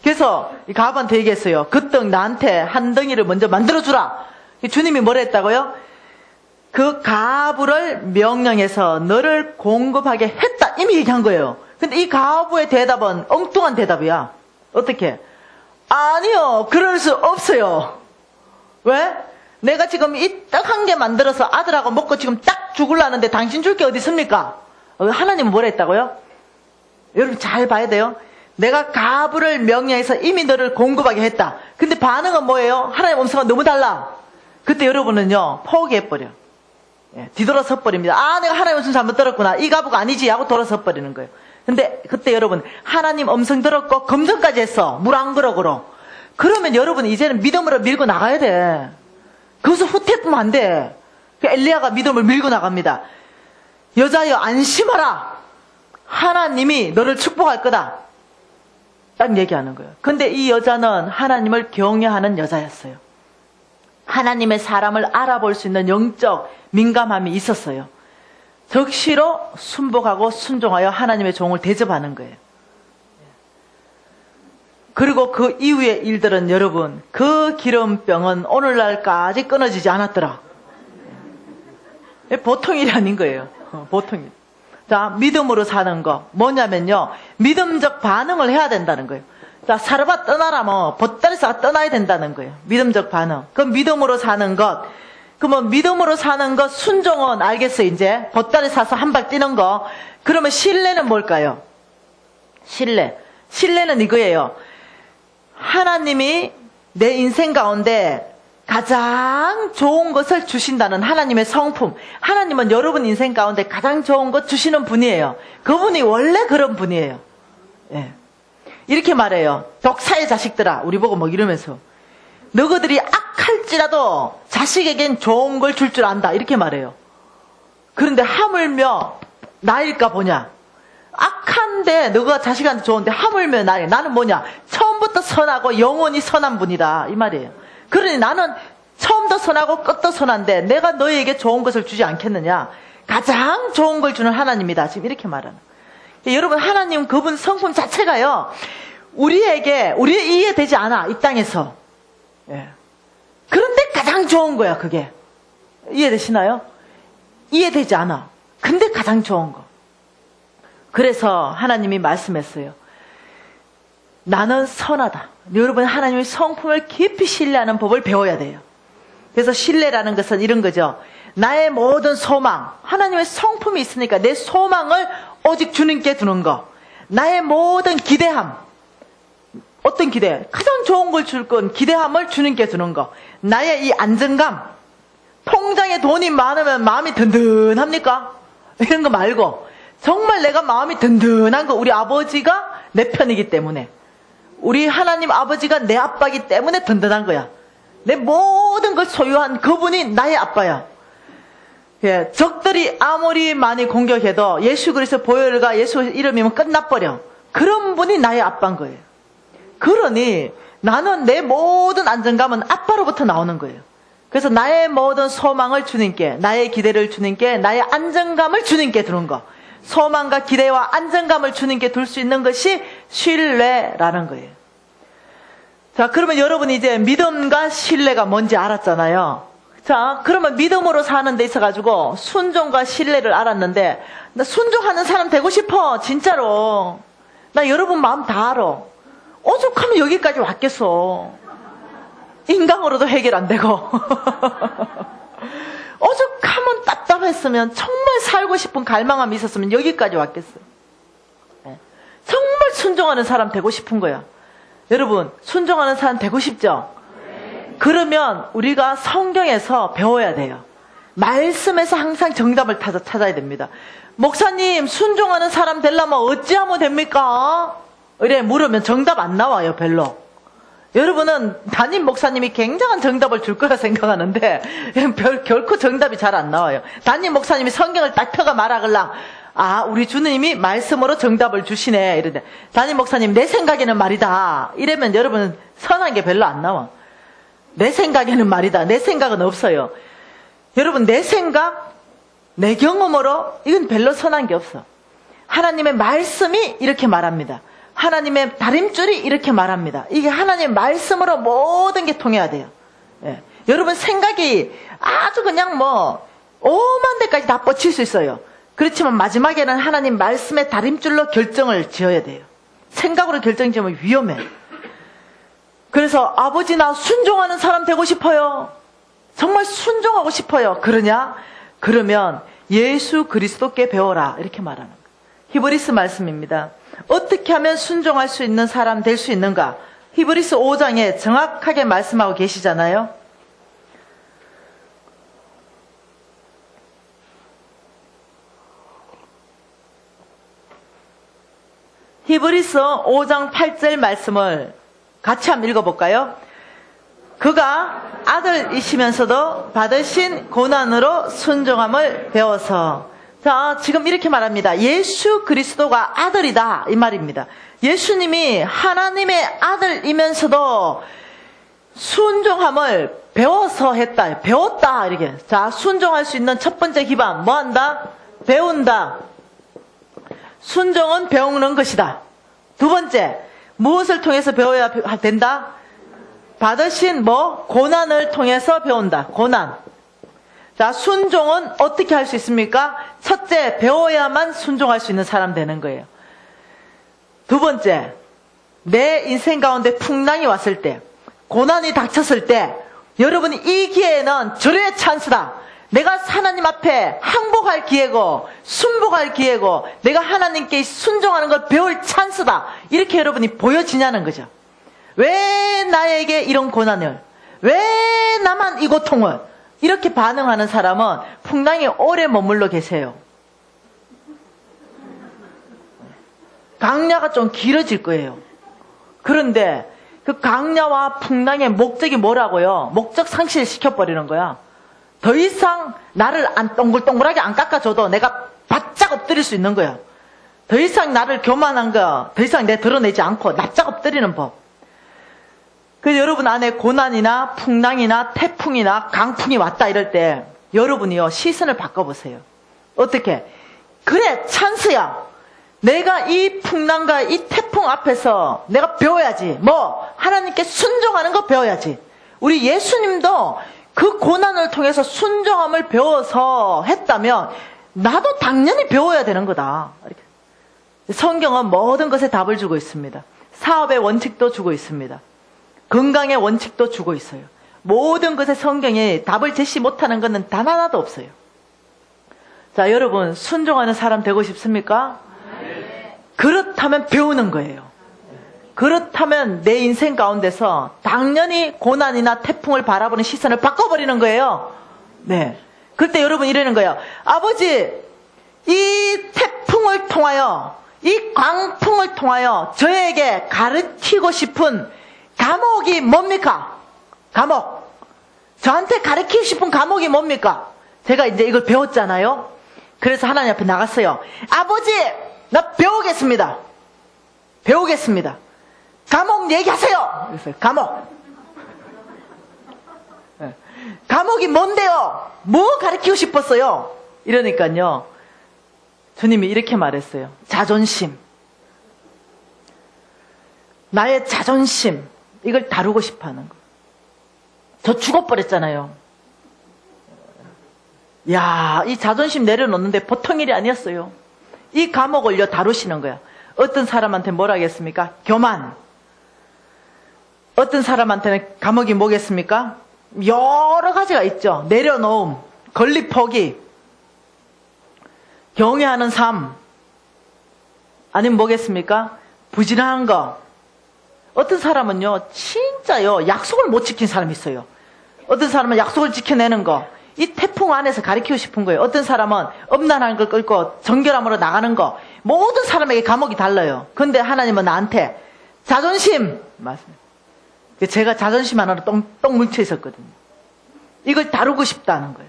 Speaker 1: 그래서 이 가부한테 얘기했어요. 그 떡 나한테 한 덩이를 먼저 만들어주라. 주님이 뭐라 했다고요? 그 가부를 명령해서 너를 공급하게 했다. 이미 얘기한 거예요. 근데 이 가부의 대답은 엉뚱한 대답이야. 어떻게? 아니요. 그럴 수 없어요. 왜? 내가 지금 이 떡 한 개 만들어서 아들하고 먹고 지금 딱 죽으려는데 당신 줄 게 어디 있습니까? 하나님은 뭐라 했다고요? 여러분 잘 봐야 돼요. 내가 가부를 명령해서 이미 너를 공급하게 했다. 근데 반응은 뭐예요? 하나님 음성과 너무 달라. 그때 여러분은요 포기해버려. 뒤돌아서 버립니다. 아, 내가 하나님 음성 잘못 들었구나. 이 가부가 아니지 하고 돌아서 버리는 거예요. 근데 그때 여러분 하나님 음성 들었고 검증까지 했어. 물 한 그릇으로. 그러면 여러분 이제는 믿음으로 밀고 나가야 돼. 거기서 후퇴하면 안 돼. 엘리야가 믿음을 밀고 나갑니다. 여자여 안심하라. 하나님이 너를 축복할 거다. 딱 얘기하는 거예요. 근데 이 여자는 하나님을 경외하는 여자였어요. 하나님의 사람을 알아볼 수 있는 영적 민감함이 있었어요. 적시로 순복하고 순종하여 하나님의 종을 대접하는 거예요. 그리고 그 이후의 일들은 여러분, 그 기름병은 오늘날까지 끊어지지 않았더라. 보통 일이 아닌 거예요. 보통 일. 자, 믿음으로 사는 거 뭐냐면요, 믿음적 반응을 해야 된다는 거예요. 자, 사르밧 떠나라 뭐 보따리싸 떠나야 된다는 거예요. 믿음적 반응. 그럼 믿음으로 사는 것. 그러면 믿음으로 사는 것, 순종은 알겠어요. 이제 보따리 사서 한 발 뛰는 거. 그러면 신뢰는 뭘까요? 신뢰는 이거예요. 하나님이 내 인생 가운데 가장 좋은 것을 주신다는 하나님의 성품. 하나님은 여러분 인생 가운데 가장 좋은 것 주시는 분이에요. 그분이 원래 그런 분이에요. 예. 이렇게 말해요. 독사의 자식들아. 우리 보고 뭐 이러면서. 너희들이 악할지라도 자식에겐 좋은 걸 줄 줄 안다. 이렇게 말해요. 그런데 하물며 나일까 보냐. 악한데 너가 자식한테 좋은데 하물며 나는 뭐냐. 처음부터 선하고 영원히 선한 분이다. 이 말이에요. 그러니 나는 처음도 선하고 끝도 선한데 내가 너희에게 좋은 것을 주지 않겠느냐. 가장 좋은 걸 주는 하나님이다. 지금 이렇게 말하는. 여러분 하나님 그분 성품 자체가요. 우리에게 이해되지 않아. 이 땅에서. 예. 그런데 가장 좋은 거야 그게. 이해되시나요? 이해되지 않아. 근데 가장 좋은 거. 그래서 하나님이 말씀했어요. 나는 선하다. 여러분 하나님의 성품을 깊이 신뢰하는 법을 배워야 돼요. 그래서 신뢰라는 것은 이런 거죠. 나의 모든 소망, 하나님의 성품이 있으니까 내 소망을 오직 주님께 두는 거. 나의 모든 기대함, 어떤 기대? 가장 좋은 걸 줄 건 기대함을 주님께 두는 거. 나의 이 안정감, 통장에 돈이 많으면 마음이 든든합니까? 이런 거 말고 정말 내가 마음이 든든한 거. 우리 아버지가 내 편이기 때문에, 우리 하나님 아버지가 내 아빠이기 때문에 든든한 거야. 내 모든 걸 소유한 그분이 나의 아빠야. 예, 적들이 아무리 많이 공격해도 예수 그리스도 보혈과 예수 이름이면 끝나버려. 그런 분이 나의 아빠인 거예요. 그러니 나는 내 모든 안정감은 아빠로부터 나오는 거예요. 그래서 나의 모든 소망을 주님께, 나의 기대를 주님께, 나의 안정감을 주님께 두는 거. 소망과 기대와 안정감을 주님께 둘 수 있는 것이 신뢰라는 거예요. 자, 그러면 여러분이 이제 믿음과 신뢰가 뭔지 알았잖아요. 자, 그러면 믿음으로 사는 데 있어가지고 순종과 신뢰를 알았는데, 나 순종하는 사람 되고 싶어. 진짜로. 나 여러분 마음 다 알아. 오죽하면 여기까지 왔겠어. 인강으로도 해결 안 되고. 오죽하면 답답했으면, 정말 살고 싶은 갈망함이 있었으면 여기까지 왔겠어. 정말 순종하는 사람 되고 싶은 거야. 여러분, 순종하는 사람 되고 싶죠? 그러면 우리가 성경에서 배워야 돼요. 말씀에서 항상 정답을 찾아야 됩니다. 목사님, 순종하는 사람 되려면 어찌하면 됩니까? 이래 물으면 정답 안 나와요, 별로. 여러분은 담임 목사님이 굉장한 정답을 줄 거라 생각하는데 결코 정답이 잘 안 나와요. 담임 목사님이 성경을 딱 펴가 말하걸랑, 아, 우리 주님이 말씀으로 정답을 주시네 이런데, 담임 목사님 내 생각에는 말이다 이러면 여러분은 선한 게 별로 안 나와. 내 생각에는 말이다. 내 생각은 없어요. 여러분, 내 생각, 내 경험으로 이건 별로 선한 게 없어. 하나님의 말씀이 이렇게 말합니다. 하나님의 다림줄이 이렇게 말합니다. 이게 하나님의 말씀으로 모든 게 통해야 돼요. 예. 여러분 생각이 아주 그냥 뭐 오만 대까지 다 뻗칠 수 있어요. 그렇지만 마지막에는 하나님 말씀의 다림줄로 결정을 지어야 돼요. 생각으로 결정 지으면 위험해. 그래서 아버지 나 순종하는 사람 되고 싶어요. 정말 순종하고 싶어요. 그러냐? 그러면 예수 그리스도께 배워라. 이렇게 말하는 거예요. 히브리스 말씀입니다. 어떻게 하면 순종할 수 있는 사람 될 수 있는가? 히브리스 5장에 정확하게 말씀하고 계시잖아요. 히브리서 5장 8절 말씀을 같이 한번 읽어볼까요? 그가 아들이시면서도 받으신 고난으로 순종함을 배워서. 자, 지금 이렇게 말합니다. 예수 그리스도가 아들이다 이 말입니다. 예수님이 하나님의 아들이면서도 순종함을 배워서 했다. 배웠다 이렇게. 자, 순종할 수 있는 첫 번째 기반 뭐 한다? 배운다. 순종은 배우는 것이다. 두 번째, 무엇을 통해서 배워야 된다? 받으신 고난을 통해서 배운다. 고난. 자, 순종은 어떻게 할 수 있습니까? 첫째, 배워야만 순종할 수 있는 사람 되는 거예요. 두 번째, 내 인생 가운데 풍랑이 왔을 때, 고난이 닥쳤을 때, 여러분이 이 기회에는 절호의 찬스다. 내가 하나님 앞에 항복할 기회고 순복할 기회고 내가 하나님께 순종하는 걸 배울 찬스다. 이렇게 여러분이 보여지냐는 거죠. 왜 나에게 이런 고난을, 왜 나만 이 고통을, 이렇게 반응하는 사람은 풍랑이 오래 머물러 계세요. 강야가 좀 길어질 거예요. 그런데 그 강야와 풍랑의 목적이 뭐라고요? 목적 상실 시켜버리는 거야. 더 이상 나를 동글동글하게 안 깎아줘도 내가 바짝 엎드릴 수 있는 거야. 더 이상 나를 교만한 거 더 이상 내 드러내지 않고 납작 엎드리는 법. 그래서 여러분 안에 고난이나 풍랑이나 태풍이나 강풍이 왔다 이럴 때 여러분이요 시선을 바꿔보세요. 어떻게? 그래, 찬스야. 내가 이 풍랑과 이 태풍 앞에서 내가 배워야지. 하나님께 순종하는 거 배워야지. 우리 예수님도 그 고난을 통해서 순종함을 배워서 했다면 나도 당연히 배워야 되는 거다. 이렇게. 성경은 모든 것에 답을 주고 있습니다. 사업의 원칙도 주고 있습니다. 건강의 원칙도 주고 있어요. 모든 것에 성경이 답을 제시 못하는 것은 단 하나도 없어요. 자, 여러분 순종하는 사람 되고 싶습니까? 네. 그렇다면 배우는 거예요. 그렇다면 내 인생 가운데서 당연히 고난이나 태풍을 바라보는 시선을 바꿔버리는 거예요. 네. 그때 여러분 이러는 거예요. 아버지, 이 태풍을 통하여, 이 광풍을 통하여 저에게 가르치고 싶은 과목이 뭡니까? 과목. 저한테 가르치고 싶은 과목이 뭡니까? 제가 이제 이걸 배웠잖아요. 그래서 하나님 앞에 나갔어요. 아버지, 나 배우겠습니다. 배우겠습니다. 과목 얘기하세요. 그래서 과목. 과목이 뭔데요? 뭐 가르치고 싶었어요? 이러니까요. 주님이 이렇게 말했어요. 자존심. 나의 자존심. 이걸 다루고 싶어 하는 거. 저 죽어버렸잖아요. 야, 이 자존심 내려놓는데 보통 일이 아니었어요. 이 과목을요 다루시는 거야. 어떤 사람한테 뭐라 하겠습니까? 교만. 어떤 사람한테는 과목이 뭐겠습니까? 여러 가지가 있죠. 내려놓음, 건립 포기, 경외하는 삶, 아니면 뭐겠습니까? 부지런한 거. 어떤 사람은요 진짜요 약속을 못 지킨 사람이 있어요. 어떤 사람은 약속을 지켜내는 거, 이 태풍 안에서 가르치고 싶은 거예요. 어떤 사람은 엄난한 걸 끌고 정결함으로 나가는 거. 모든 사람에게 과목이 달라요. 그런데 하나님은 나한테 자존심 맞습니다. 제가 자존심 하나로 똥 뭉쳐 있었거든요. 이걸 다루고 싶다는 거예요.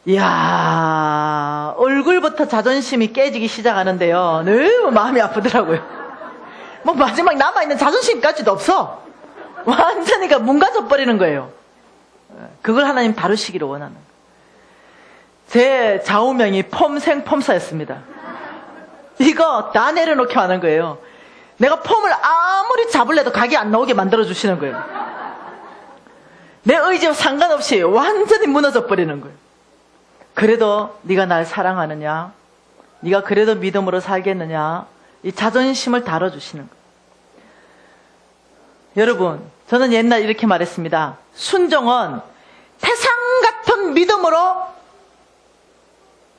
Speaker 1: 이야, 얼굴부터 자존심이 깨지기 시작하는데요. 너무 마음이 아프더라고요. 마지막 남아있는 자존심까지도 없어. 완전히 문 가져버리는 거예요. 그걸 하나님 다루시기를 원하는 거예요. 제 좌우명이 폼생폼사였습니다. 이거 다 내려놓게 하는 거예요. 내가 폼을 아무리 잡을래도 각이 안 나오게 만들어주시는 거예요. 내 의지와 상관없이 완전히 무너져 버리는 거예요. 그래도 네가 날 사랑하느냐? 네가 그래도 믿음으로 살겠느냐? 이 자존심을 다뤄주시는 거예요. 여러분, 저는 옛날 이렇게 말했습니다. 순종은 태산 같은 믿음으로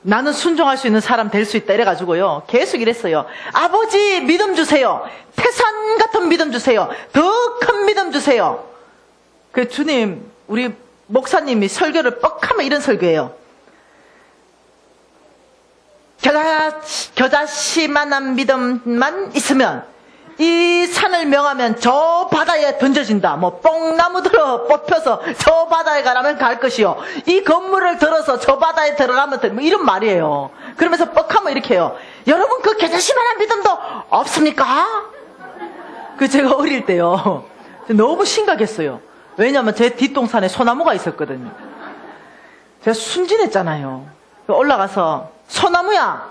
Speaker 1: 나는 순종할 수 있는 사람 될 수 있다 이래가지고요. 계속 이랬어요. 아버지 믿음 주세요. 태산 같은 믿음 주세요. 더 큰 믿음 주세요. 그 주님, 우리 목사님이 설교를 뻑하면 이런 설교예요. 겨자씨만한 믿음만 있으면 이 산을 명하면 저 바다에 던져진다. 뭐 뽕나무 들어 뽑혀서 저 바다에 가라면 갈 것이요. 이 건물을 들어서 저 바다에 들어가면 뭐 이런 말이에요. 그러면서 뻑하면 이렇게 해요. 여러분 그 겨자씨만한 믿음도 없습니까? 그 제가 어릴 때요. 너무 심각했어요. 왜냐면 제 뒷동산에 소나무가 있었거든요. 제가 순진했잖아요. 올라가서 소나무야,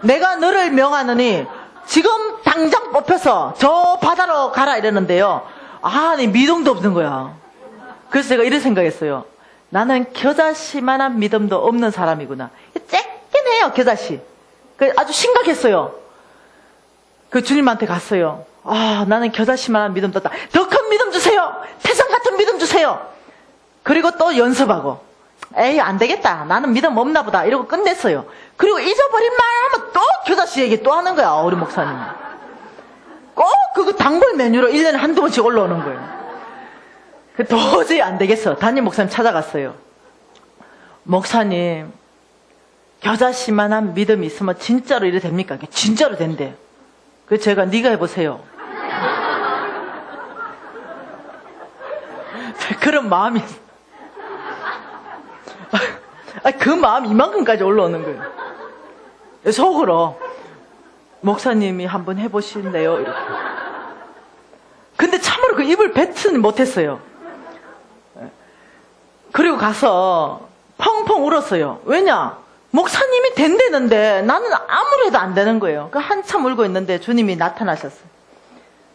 Speaker 1: 내가 너를 명하느니 지금 당장 뽑혀서 저 바다로 가라 이랬는데요. 아니 믿음도 없는 거야. 그래서 제가 이런 생각했어요. 나는 겨자씨만한 믿음도 없는 사람이구나. 쬐긴 해요, 겨자씨. 아주 심각했어요. 그 주님한테 갔어요. 아, 나는 겨자씨만한 믿음도 없다. 더 큰 믿음 주세요. 태산 같은 믿음 주세요. 그리고 또 연습하고. 에이, 안 되겠다. 나는 믿음 없나 보다. 이러고 끝냈어요. 그리고 잊어버린 말 하면 또 겨자씨 얘기 또 하는 거야, 우리 목사님. 꼭 그거 단골 메뉴로 1년에 한두 번씩 올라오는 거예요. 도저히 안 되겠어. 담임 목사님 찾아갔어요. 목사님, 겨자씨만한 믿음이 있으면 진짜로 이래 됩니까? 진짜로 된대. 그래서 제가 네가 해보세요. 그런 마음이 그 마음 이만큼까지 올라오는 거예요. 속으로 목사님이 한번 해보실래요? 이렇게. 근데 참으로 그 입을 뱉지는 못했어요. 그리고 가서 펑펑 울었어요. 왜냐? 목사님이 된다는데 나는 아무리 해도 안 되는 거예요. 그 한참 울고 있는데 주님이 나타나셨어요.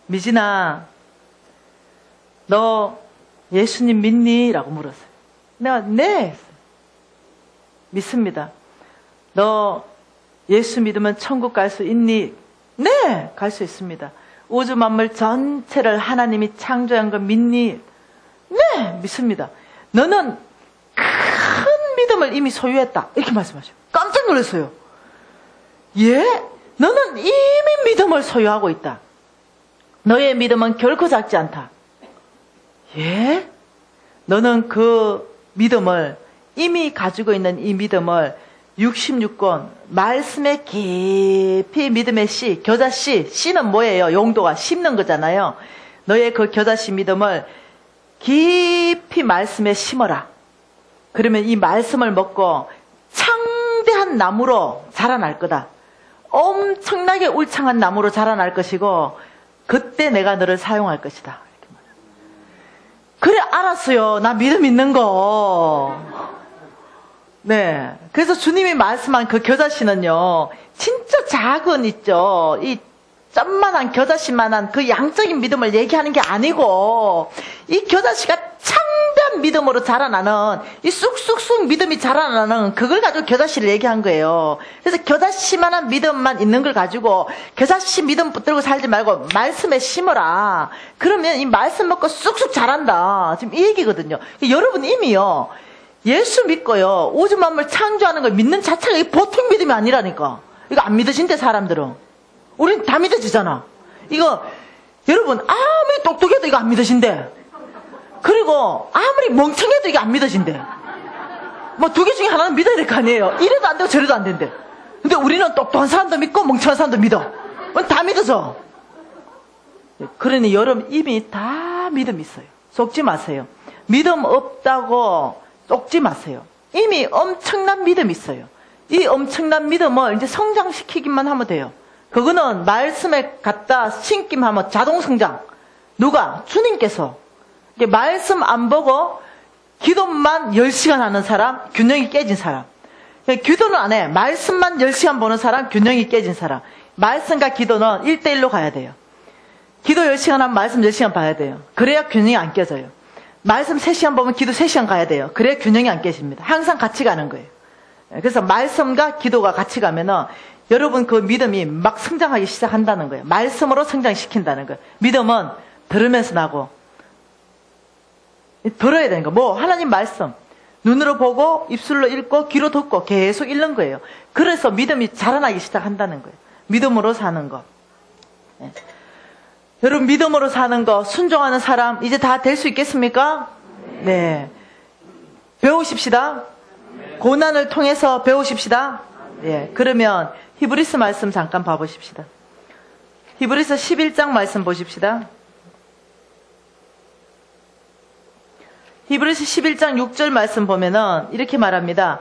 Speaker 1: 미진아, 너 예수님 믿니? 라고 물었어요. 내가 네. 믿습니다. 너 예수 믿으면 천국 갈 수 있니? 네, 갈 수 있습니다. 우주 만물 전체를 하나님이 창조한 거 믿니? 네, 믿습니다. 너는 큰 믿음을 이미 소유했다. 이렇게 말씀하셔요. 깜짝 놀랐어요. 예? 너는 이미 믿음을 소유하고 있다. 너의 믿음은 결코 작지 않다. 예? 너는 그 믿음을 이미 가지고 있는 이 믿음을 66권 말씀에 깊이 믿음의 씨, 겨자씨, 씨는 뭐예요? 용도가 심는 거잖아요. 너의 그 겨자씨 믿음을 깊이 말씀에 심어라. 그러면 이 말씀을 먹고 창대한 나무로 자라날 거다. 엄청나게 울창한 나무로 자라날 것이고 그때 내가 너를 사용할 것이다. 이렇게 말해요. 그래, 알았어요. 나 믿음 있는 거. 네. 그래서 주님이 말씀한 그 겨자씨는요, 진짜 작은 있죠. 이 짠만한 겨자씨만한 그 양적인 믿음을 얘기하는 게 아니고, 이 겨자씨가 창대한 믿음으로 자라나는, 이 쑥쑥쑥 믿음이 자라나는 그걸 가지고 겨자씨를 얘기한 거예요. 그래서 겨자씨만한 믿음만 있는 걸 가지고 겨자씨 믿음 붙들고 살지 말고 말씀에 심어라. 그러면 이 말씀 먹고 쑥쑥 자란다. 지금 이 얘기거든요. 여러분 이미요, 예수 믿고요, 우주 만물 창조하는 걸 믿는 자체가 이 보통 믿음이 아니라니까. 이거 안 믿으신대, 사람들은. 우린 다 믿어지잖아. 이거, 여러분, 아무리 똑똑해도 이거 안 믿으신대. 그리고, 아무리 멍청해도 이게 안 믿어진대. 뭐, 두 개 중에 하나는 믿어야 될 거 아니에요. 이래도 안 되고 저래도 안 된대. 근데 우리는 똑똑한 사람도 믿고 멍청한 사람도 믿어. 다 믿어져. 그러니 여러분, 이미 다 믿음 있어요. 속지 마세요. 믿음 없다고 속지 마세요. 이미 엄청난 믿음이 있어요. 이 엄청난 믿음을 이제 성장시키기만 하면 돼요. 그거는 말씀에 갖다 심기만 하면 자동 성장. 누가? 주님께서. 말씀 안 보고 기도만 10시간 하는 사람, 균형이 깨진 사람. 기도는 안 해. 말씀만 10시간 보는 사람, 균형이 깨진 사람. 말씀과 기도는 1대1로 가야 돼요. 기도 10시간 하면 말씀 10시간 봐야 돼요. 그래야 균형이 안 깨져요. 말씀 3시간 보면 기도 3시간 가야 돼요. 그래야 균형이 안 깨집니다. 항상 같이 가는 거예요. 그래서 말씀과 기도가 같이 가면은 여러분 그 믿음이 막 성장하기 시작한다는 거예요. 말씀으로 성장시킨다는 거예요. 믿음은 들으면서 나고 들어야 되는 거예요. 뭐 하나님 말씀 눈으로 보고 입술로 읽고 귀로 듣고 계속 읽는 거예요. 그래서 믿음이 자라나기 시작한다는 거예요. 믿음으로 사는 거. 네. 여러분 믿음으로 사는 거 순종하는 사람 이제 다 될 수 있겠습니까? 네. 배우십시다. 고난을 통해서 배우십시다. 예. 그러면 히브리서 말씀 잠깐 봐보십시다. 히브리서 11장 말씀 보십시다. 히브리서 11장 6절 말씀 보면은 이렇게 말합니다.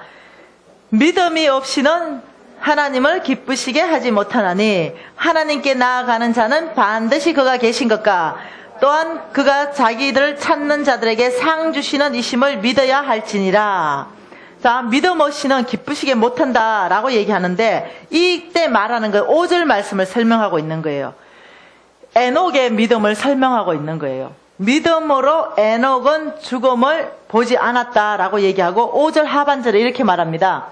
Speaker 1: 믿음이 없이는 하나님을 기쁘시게 하지 못하나니 하나님께 나아가는 자는 반드시 그가 계신 것과 또한 그가 자기들을 찾는 자들에게 상 주시는 이심을 믿어야 할지니라. 자, 믿음 없이는 기쁘시게 못한다라고 얘기하는데 이때 말하는 거 5절 말씀을 설명하고 있는 거예요. 에녹의 믿음을 설명하고 있는 거예요. 믿음으로 에녹은 죽음을 보지 않았다라고 얘기하고 5절 하반절에 이렇게 말합니다.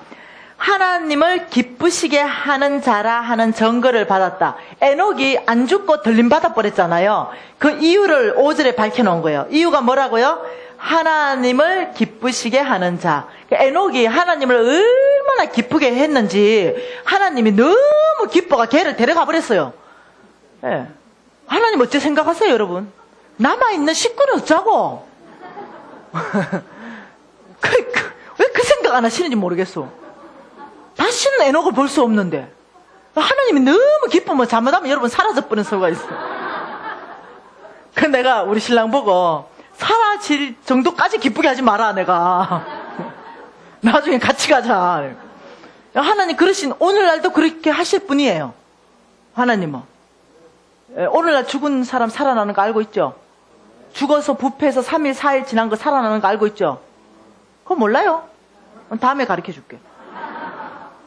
Speaker 1: 하나님을 기쁘시게 하는 자라 하는 증거를 받았다. 에녹이 안 죽고 들림받아 버렸잖아요. 그 이유를 5절에 밝혀놓은 거예요. 이유가 뭐라고요? 하나님을 기쁘시게 하는 자. 에녹이 하나님을 얼마나 기쁘게 했는지 하나님이 너무 기뻐가 걔를 데려가 버렸어요. 네. 하나님 어째 생각하세요, 여러분? 남아있는 식구는 어쩌고? 왜 그 생각 안 하시는지 모르겠어. 다시는 에녹을 볼 수 없는데 하나님이 너무 기쁘면 잘못하면 여러분 사라져버리는 수가 있어요. 그래서 내가 우리 신랑 보고 사라질 정도까지 기쁘게 하지 마라 내가. 나중에 같이 가자. 하나님 그러신 오늘날도 그렇게 하실 분이에요. 하나님은 오늘날 죽은 사람 살아나는 거 알고 있죠? 죽어서 부패해서 3일 4일 지난 거 살아나는 거 알고 있죠? 그거 몰라요? 다음에 가르쳐 줄게.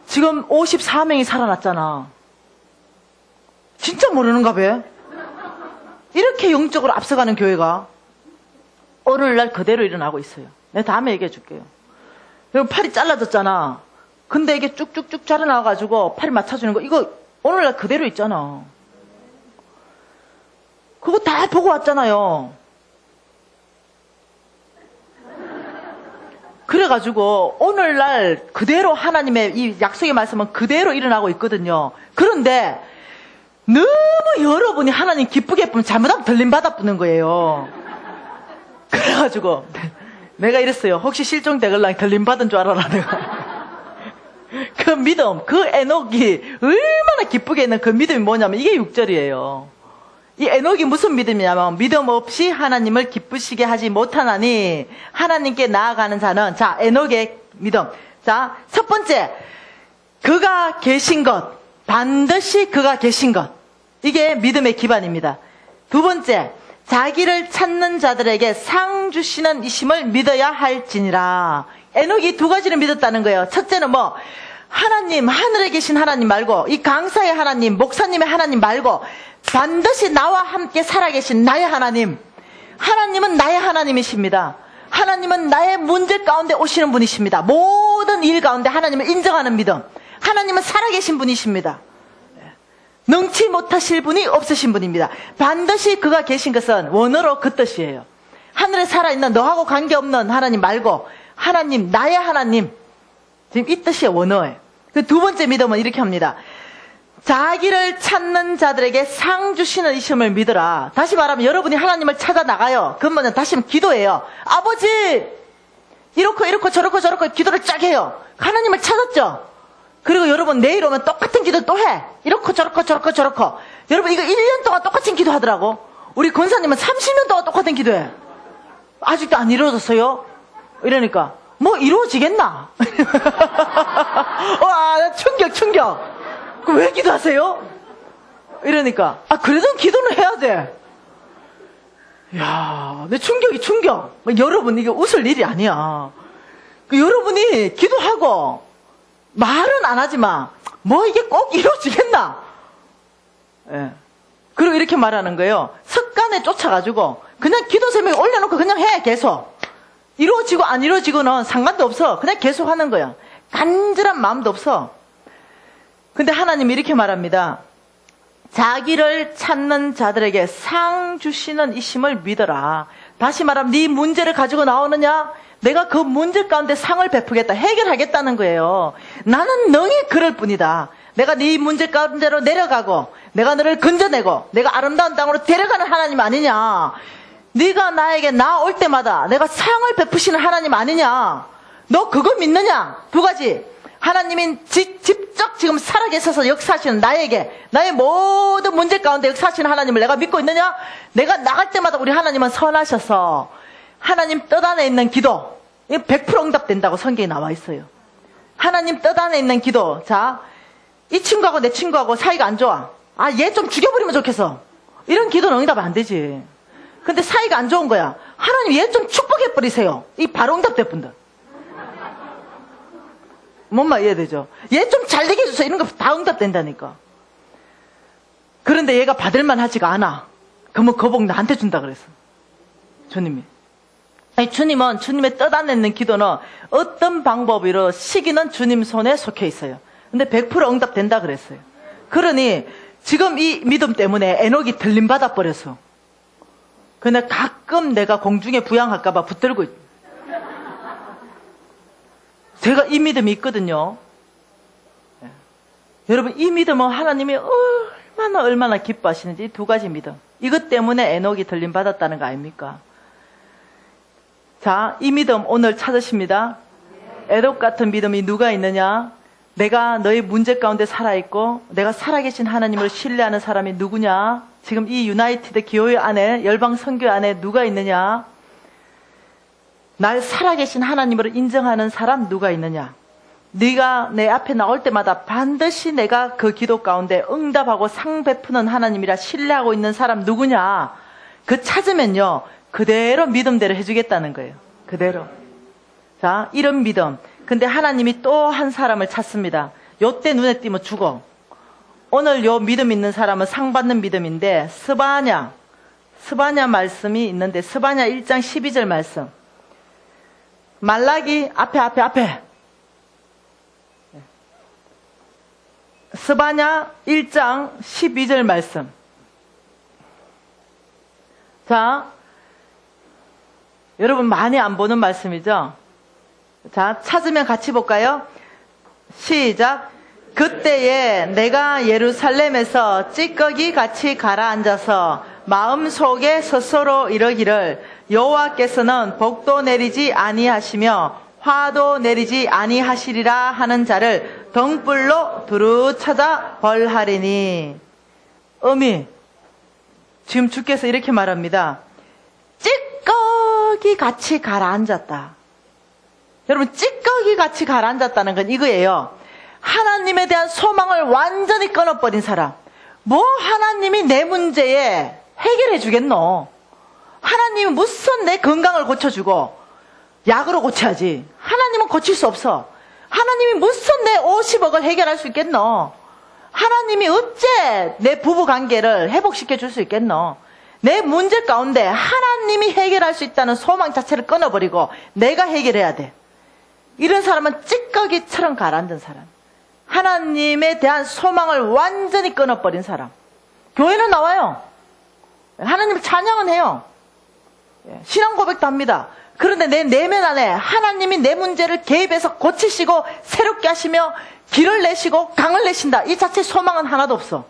Speaker 1: 지금 54명이 살아났잖아. 진짜 모르는가 봐. 이렇게 영적으로 앞서가는 교회가 오늘날 그대로 일어나고 있어요. 내가 다음에 얘기해 줄게요. 여러분 팔이 잘라졌잖아. 근데 이게 쭉쭉쭉 자라나가지고 팔이 맞춰주는 거 이거 오늘날 그대로 있잖아. 그거 다 보고 왔잖아요. 그래가지고 오늘날 그대로 하나님의 이 약속의 말씀은 그대로 일어나고 있거든요. 그런데 너무 여러분이 하나님 기쁘게 보면 잘못하면 들림받아 부는 거예요. 그래가지고 내가 이랬어요. 혹시 실종되걸랑 들림받은 줄 알아라 내가. 그 믿음, 그 에녹이 얼마나 기쁘게 했는 그 믿음이 뭐냐면 이게 6절이에요. 이 에녹이 무슨 믿음이냐면 믿음 없이 하나님을 기쁘시게 하지 못하나니 하나님께 나아가는 자는 자 에녹의 믿음. 자, 첫 번째 그가 계신 것 반드시 그가 계신 것 이게 믿음의 기반입니다. 두 번째 자기를 찾는 자들에게 상 주시는 이심을 믿어야 할지니라. 에녹이 두 가지를 믿었다는 거예요. 첫째는 뭐 하나님 하늘에 계신 하나님 말고 이 강사의 하나님 목사님의 하나님 말고 반드시 나와 함께 살아계신 나의 하나님. 하나님은 나의 하나님이십니다. 하나님은 나의 문제 가운데 오시는 분이십니다. 모든 일 가운데 하나님을 인정하는 믿음. 하나님은 살아계신 분이십니다. 능치 못하실 분이 없으신 분입니다. 반드시 그가 계신 것은 원어로 그 뜻이에요. 하늘에 살아있는 너하고 관계없는 하나님 말고 하나님 나의 하나님. 지금 이 뜻이에요. 원어에. 그 두 번째 믿음은 이렇게 합니다. 자기를 찾는 자들에게 상 주시는 이심을 믿으라. 다시 말하면 여러분이 하나님을 찾아 나가요. 그러면 다시 기도해요. 아버지 이렇고 저렇고 기도를 쫙 해요. 하나님을 찾았죠. 그리고 여러분 내일 오면 똑같은 기도 또 해. 이렇고 저렇고 여러분 이거 1년 동안 똑같은 기도 하더라고. 우리 권사님은 30년 동안 똑같은 기도해. 아직도 안 이루어졌어요. 이러니까 뭐 이루어지겠나. 와 충격. 왜 기도하세요? 이러니까 그래도 기도는 해야 돼. 야, 내 충격. 여러분 이게 웃을 일이 아니야. 여러분이 기도하고 말은 안 하지만 뭐 이게 꼭 이루어지겠나? 예. 그리고 이렇게 말하는 거예요. 습관에 쫓아가지고 그냥 기도 제목에 올려놓고 그냥 해 계속. 이루어지고 안 이루어지고는 상관도 없어. 그냥 계속 하는 거야. 간절한 마음도 없어. 근데 하나님이 이렇게 말합니다. 자기를 찾는 자들에게 상 주시는 이심을 믿어라. 다시 말하면 네 문제를 가지고 나오느냐? 내가 그 문제 가운데 상을 베푸겠다. 해결하겠다는 거예요. 나는 너희 그럴 뿐이다. 내가 네 문제 가운데로 내려가고 내가 너를 건져내고 내가 아름다운 땅으로 데려가는 하나님 아니냐. 네가 나에게 나올 때마다 내가 상을 베푸시는 하나님 아니냐. 너 그거 믿느냐? 두 가지. 하나님이 직접 지금 살아계셔서 역사하시는 나에게 나의 모든 문제 가운데 역사하시는 하나님을 내가 믿고 있느냐? 내가 나갈 때마다 우리 하나님은 선하셔서 하나님 뜻 안에 있는 기도 100% 응답된다고 성경에 나와 있어요. 하나님 뜻 안에 있는 기도. 자, 이 친구하고 내 친구하고 사이가 안 좋아. 아, 얘 좀 죽여버리면 좋겠어. 이런 기도는 응답 안 되지. 근데 사이가 안 좋은 거야. 하나님 얘 좀 축복해버리세요. 이 바로 응답될 분들. 뭔 말 이해되죠? 얘 좀 잘되게 해주세요. 이런 거 다 응답된다니까. 그런데 얘가 받을만 하지가 않아. 그러면 거복 나한테 준다 그랬어. 주님이. 아니, 주님은 주님의 뜻 안에 있는 기도는 어떤 방법으로 시기는 주님 손에 속해 있어요. 근데 100% 응답된다 그랬어요. 그러니 지금 이 믿음 때문에 에녹이 들림받아 버렸어. 근데 가끔 내가 공중에 부양할까봐 붙들고 있. 제가 이 믿음이 있거든요. 여러분, 이 믿음은 하나님이 얼마나 기뻐하시는지 이 두 가지 믿음. 이것 때문에 에녹이 들림받았다는 거 아닙니까? 자, 이 믿음 오늘 찾으십니다. 에녹 같은 믿음이 누가 있느냐? 내가 너의 문제 가운데 살아있고 내가 살아계신 하나님을 신뢰하는 사람이 누구냐? 지금 이 유나이티드 교회 안에, 열방 선교 안에 누가 있느냐? 날 살아계신 하나님으로 인정하는 사람 누가 있느냐? 네가 내 앞에 나올 때마다 반드시 내가 그 기도 가운데 응답하고 상 베푸는 하나님이라 신뢰하고 있는 사람 누구냐? 그 찾으면요, 그대로 믿음대로 해주겠다는 거예요. 그대로. 자, 이런 믿음. 근데 하나님이 또 한 사람을 찾습니다. 요때 눈에 띄면 죽어. 오늘 요 믿음 있는 사람은 상 받는 믿음인데, 스바냐 말씀이 있는데, 스바냐 1장 12절 말씀. 말라기 앞에. 스바냐 1장 12절 말씀. 자, 여러분 많이 안 보는 말씀이죠? 자, 찾으면 같이 볼까요? 시작. 그때에 내가 예루살렘에서 찌꺼기 같이 가라앉아서 마음속에 스스로 이러기를 여호와께서는 복도 내리지 아니하시며 화도 내리지 아니하시리라 하는 자를 등불로 두루 찾아 벌하리니. 지금 주께서 이렇게 말합니다. 찌꺼기 같이 가라앉았다. 여러분, 찌꺼기 같이 가라앉았다는 건 이거예요. 하나님에 대한 소망을 완전히 끊어버린 사람. 뭐 하나님이 내 문제에 해결해 주겠노? 하나님은 무슨 내 건강을 고쳐주고 약으로 고쳐야지. 하나님은 고칠 수 없어. 하나님이 무슨 내 50억을 해결할 수 있겠노? 하나님이 어째 내 부부관계를 회복시켜 줄 수 있겠노? 내 문제 가운데 하나님이 해결할 수 있다는 소망 자체를 끊어버리고 내가 해결해야 돼. 이런 사람은 찌꺼기처럼 가라앉은 사람. 하나님에 대한 소망을 완전히 끊어버린 사람. 교회는 나와요. 하나님을 찬양은 해요. 신앙 고백도 합니다. 그런데 내 내면 안에 하나님이 내 문제를 개입해서 고치시고 새롭게 하시며 길을 내시고 강을 내신다. 이 자체 소망은 하나도 없어.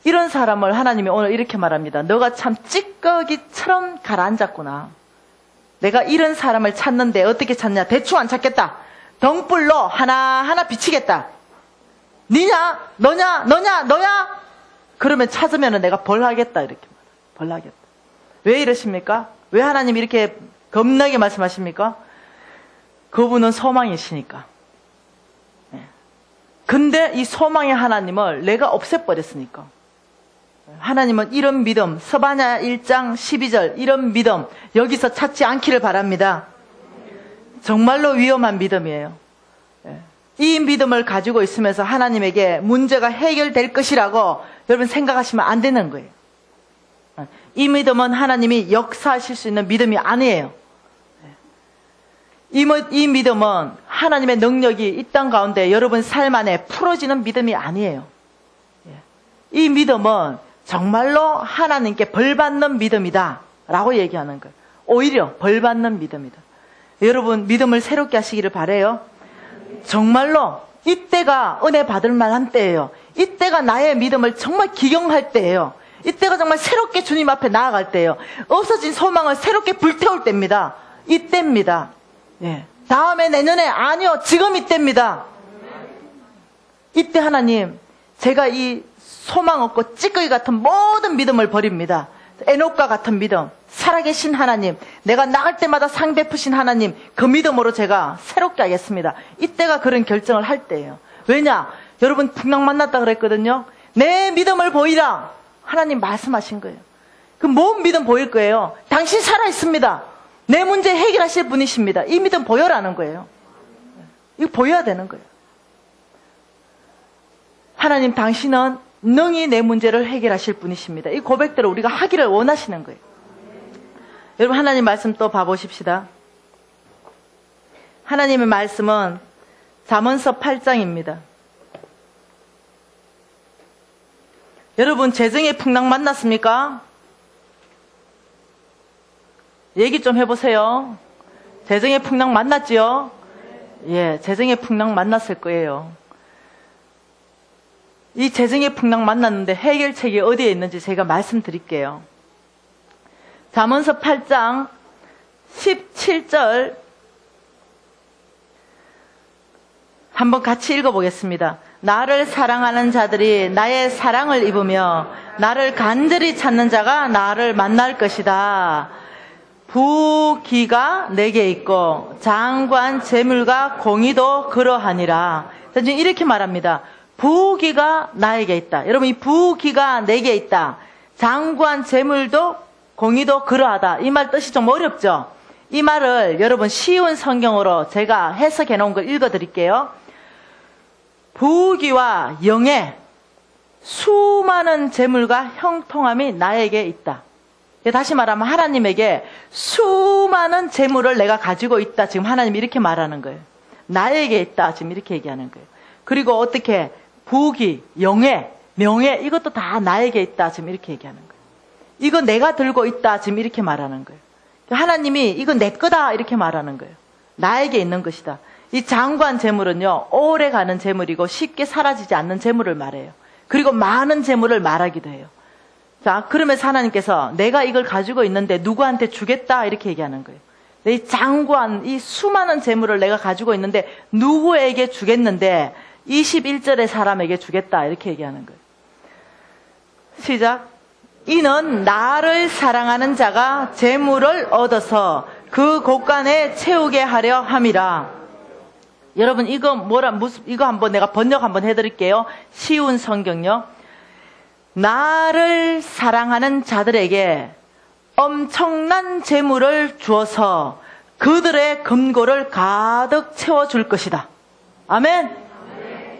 Speaker 1: 이런 사람을 하나님이 오늘 이렇게 말합니다. 너가 참 찌꺼기처럼 가라앉았구나. 내가 이런 사람을 찾는데 어떻게 찾냐? 대충 안 찾겠다. 등불로 하나하나 비치겠다. 니냐? 너냐? 그러면 찾으면 내가 벌하겠다. 이렇게 말해요. 벌하겠다. 왜 이러십니까? 왜 하나님이 이렇게 겁나게 말씀하십니까? 그분은 소망이시니까. 근데 이 소망의 하나님을 내가 없애버렸으니까. 하나님은 이런 믿음, 스바냐 1장 12절 이런 믿음 여기서 찾지 않기를 바랍니다. 정말로 위험한 믿음이에요. 이 믿음을 가지고 있으면서 하나님에게 문제가 해결될 것이라고 여러분 생각하시면 안 되는 거예요. 이 믿음은 하나님이 역사하실 수 있는 믿음이 아니에요. 이 믿음은 하나님의 능력이 이 땅 가운데 여러분 삶 안에 풀어지는 믿음이 아니에요. 이 믿음은 정말로 하나님께 벌받는 믿음이다 라고 얘기하는 거예요. 오히려 벌받는 믿음이다. 여러분 믿음을 새롭게 하시기를 바라요. 정말로 이때가 은혜 받을 만한 때예요. 이때가 나의 믿음을 정말 기경할 때예요. 이때가 정말 새롭게 주님 앞에 나아갈 때예요. 없어진 소망을 새롭게 불태울 때입니다. 이때입니다. 예. 다음에 내년에 아니요, 지금 이때입니다. 이때 하나님, 제가 이 소망 없고 찌꺼기 같은 모든 믿음을 버립니다. 에녹과 같은 믿음, 살아계신 하나님, 내가 나갈 때마다 상 베푸신 하나님, 그 믿음으로 제가 새롭게 하겠습니다. 이때가 그런 결정을 할 때예요. 왜냐? 여러분 풍랑 만났다 그랬거든요. 내 믿음을 보이라. 하나님 말씀하신 거예요. 그 뭔 믿음 보일 거예요? 당신 살아있습니다. 내 문제 해결하실 분이십니다. 이 믿음 보여라는 거예요. 이거 보여야 되는 거예요. 하나님 당신은 능히 내 문제를 해결하실 분이십니다. 이 고백대로 우리가 하기를 원하시는 거예요. 여러분 하나님 말씀 또 봐보십시다. 하나님의 말씀은 잠언서 8장입니다. 여러분 재정의 풍랑 만났습니까? 얘기 좀 해보세요. 재정의 풍랑 만났지요? 예, 재정의 풍랑 만났을 거예요. 이 재정의 풍랑 만났는데 해결책이 어디에 있는지 제가 말씀드릴게요. 잠언서 8장 17절 한번 같이 읽어보겠습니다. 나를 사랑하는 자들이 나의 사랑을 입으며 나를 간절히 찾는 자가 나를 만날 것이다. 부귀가 내게 있고 장관 재물과 공의도 그러하니라. 지금 이렇게 말합니다. 부귀가 나에게 있다. 여러분 이 부귀가 내게 있다. 장관 재물도 공의도 그러하다. 이 말 뜻이 좀 어렵죠? 이 말을 여러분 쉬운 성경으로 제가 해석해 놓은 걸 읽어드릴게요. 부귀와 영예, 수많은 재물과 형통함이 나에게 있다. 다시 말하면 하나님에게 수많은 재물을 내가 가지고 있다. 지금 하나님이 이렇게 말하는 거예요. 나에게 있다. 지금 이렇게 얘기하는 거예요. 그리고 어떻게 부귀, 영예, 명예 이것도 다 나에게 있다. 지금 이렇게 얘기하는 거예요. 이거 내가 들고 있다. 지금 이렇게 말하는 거예요. 하나님이 이거 내 거다. 이렇게 말하는 거예요. 나에게 있는 것이다. 이 장관 재물은요, 오래 가는 재물이고 쉽게 사라지지 않는 재물을 말해요. 그리고 많은 재물을 말하기도 해요. 자, 그러면서 하나님께서 내가 이걸 가지고 있는데 누구한테 주겠다 이렇게 얘기하는 거예요. 이 장관, 이 수많은 재물을 내가 가지고 있는데 누구에게 주겠는데 21절의 사람에게 주겠다 이렇게 얘기하는 거예요. 시작. 이는 나를 사랑하는 자가 재물을 얻어서 그 곳간에 채우게 하려 함이라. 여러분 이거 이거 한번 내가 번역 한번 해드릴게요. 쉬운 성경요. 나를 사랑하는 자들에게 엄청난 재물을 주어서 그들의 금고를 가득 채워줄 것이다. 아멘?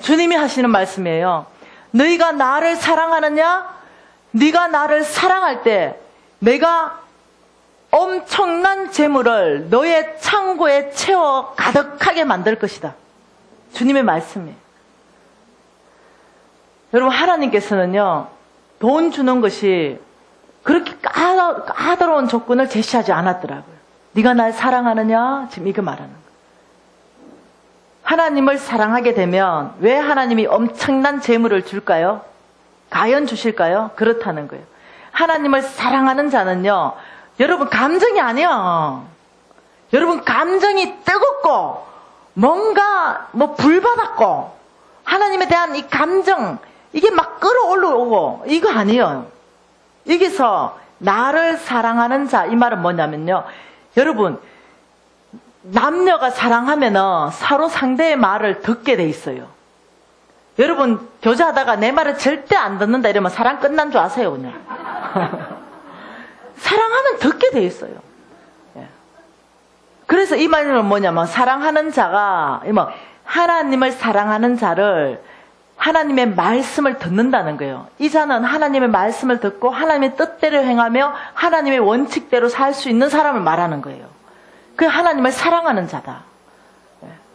Speaker 1: 주님이 하시는 말씀이에요. 너희가 나를 사랑하느냐? 네가 나를 사랑할 때 내가 엄청난 재물을 너의 창고에 채워 가득하게 만들 것이다. 주님의 말씀이에요. 여러분 하나님께서는요, 돈 주는 것이 그렇게 까다로운 조건을 제시하지 않았더라고요. 네가 날 사랑하느냐? 지금 이거 말하는 거예요. 하나님을 사랑하게 되면 왜 하나님이 엄청난 재물을 줄까요? 과연 주실까요? 그렇다는 거예요. 하나님을 사랑하는 자는요, 여러분 감정이 아니에요. 여러분 감정이 뜨겁고 뭔가 불받았고 하나님에 대한 이 감정 이게 막 끌어올라오고 이거 아니에요. 여기서 나를 사랑하는 자 이 말은 뭐냐면요, 여러분 남녀가 사랑하면은 서로 상대의 말을 듣게 돼 있어요. 여러분 교제하다가 내 말을 절대 안 듣는다 이러면 사랑 끝난 줄 아세요 그냥. 사랑하면 듣게 돼 있어요. 그래서 이 말은 뭐냐면 사랑하는 자가 하나님을 사랑하는 자를 하나님의 말씀을 듣는다는 거예요. 이 자는 하나님의 말씀을 듣고 하나님의 뜻대로 행하며 하나님의 원칙대로 살 수 있는 사람을 말하는 거예요. 그 하나님을 사랑하는 자다.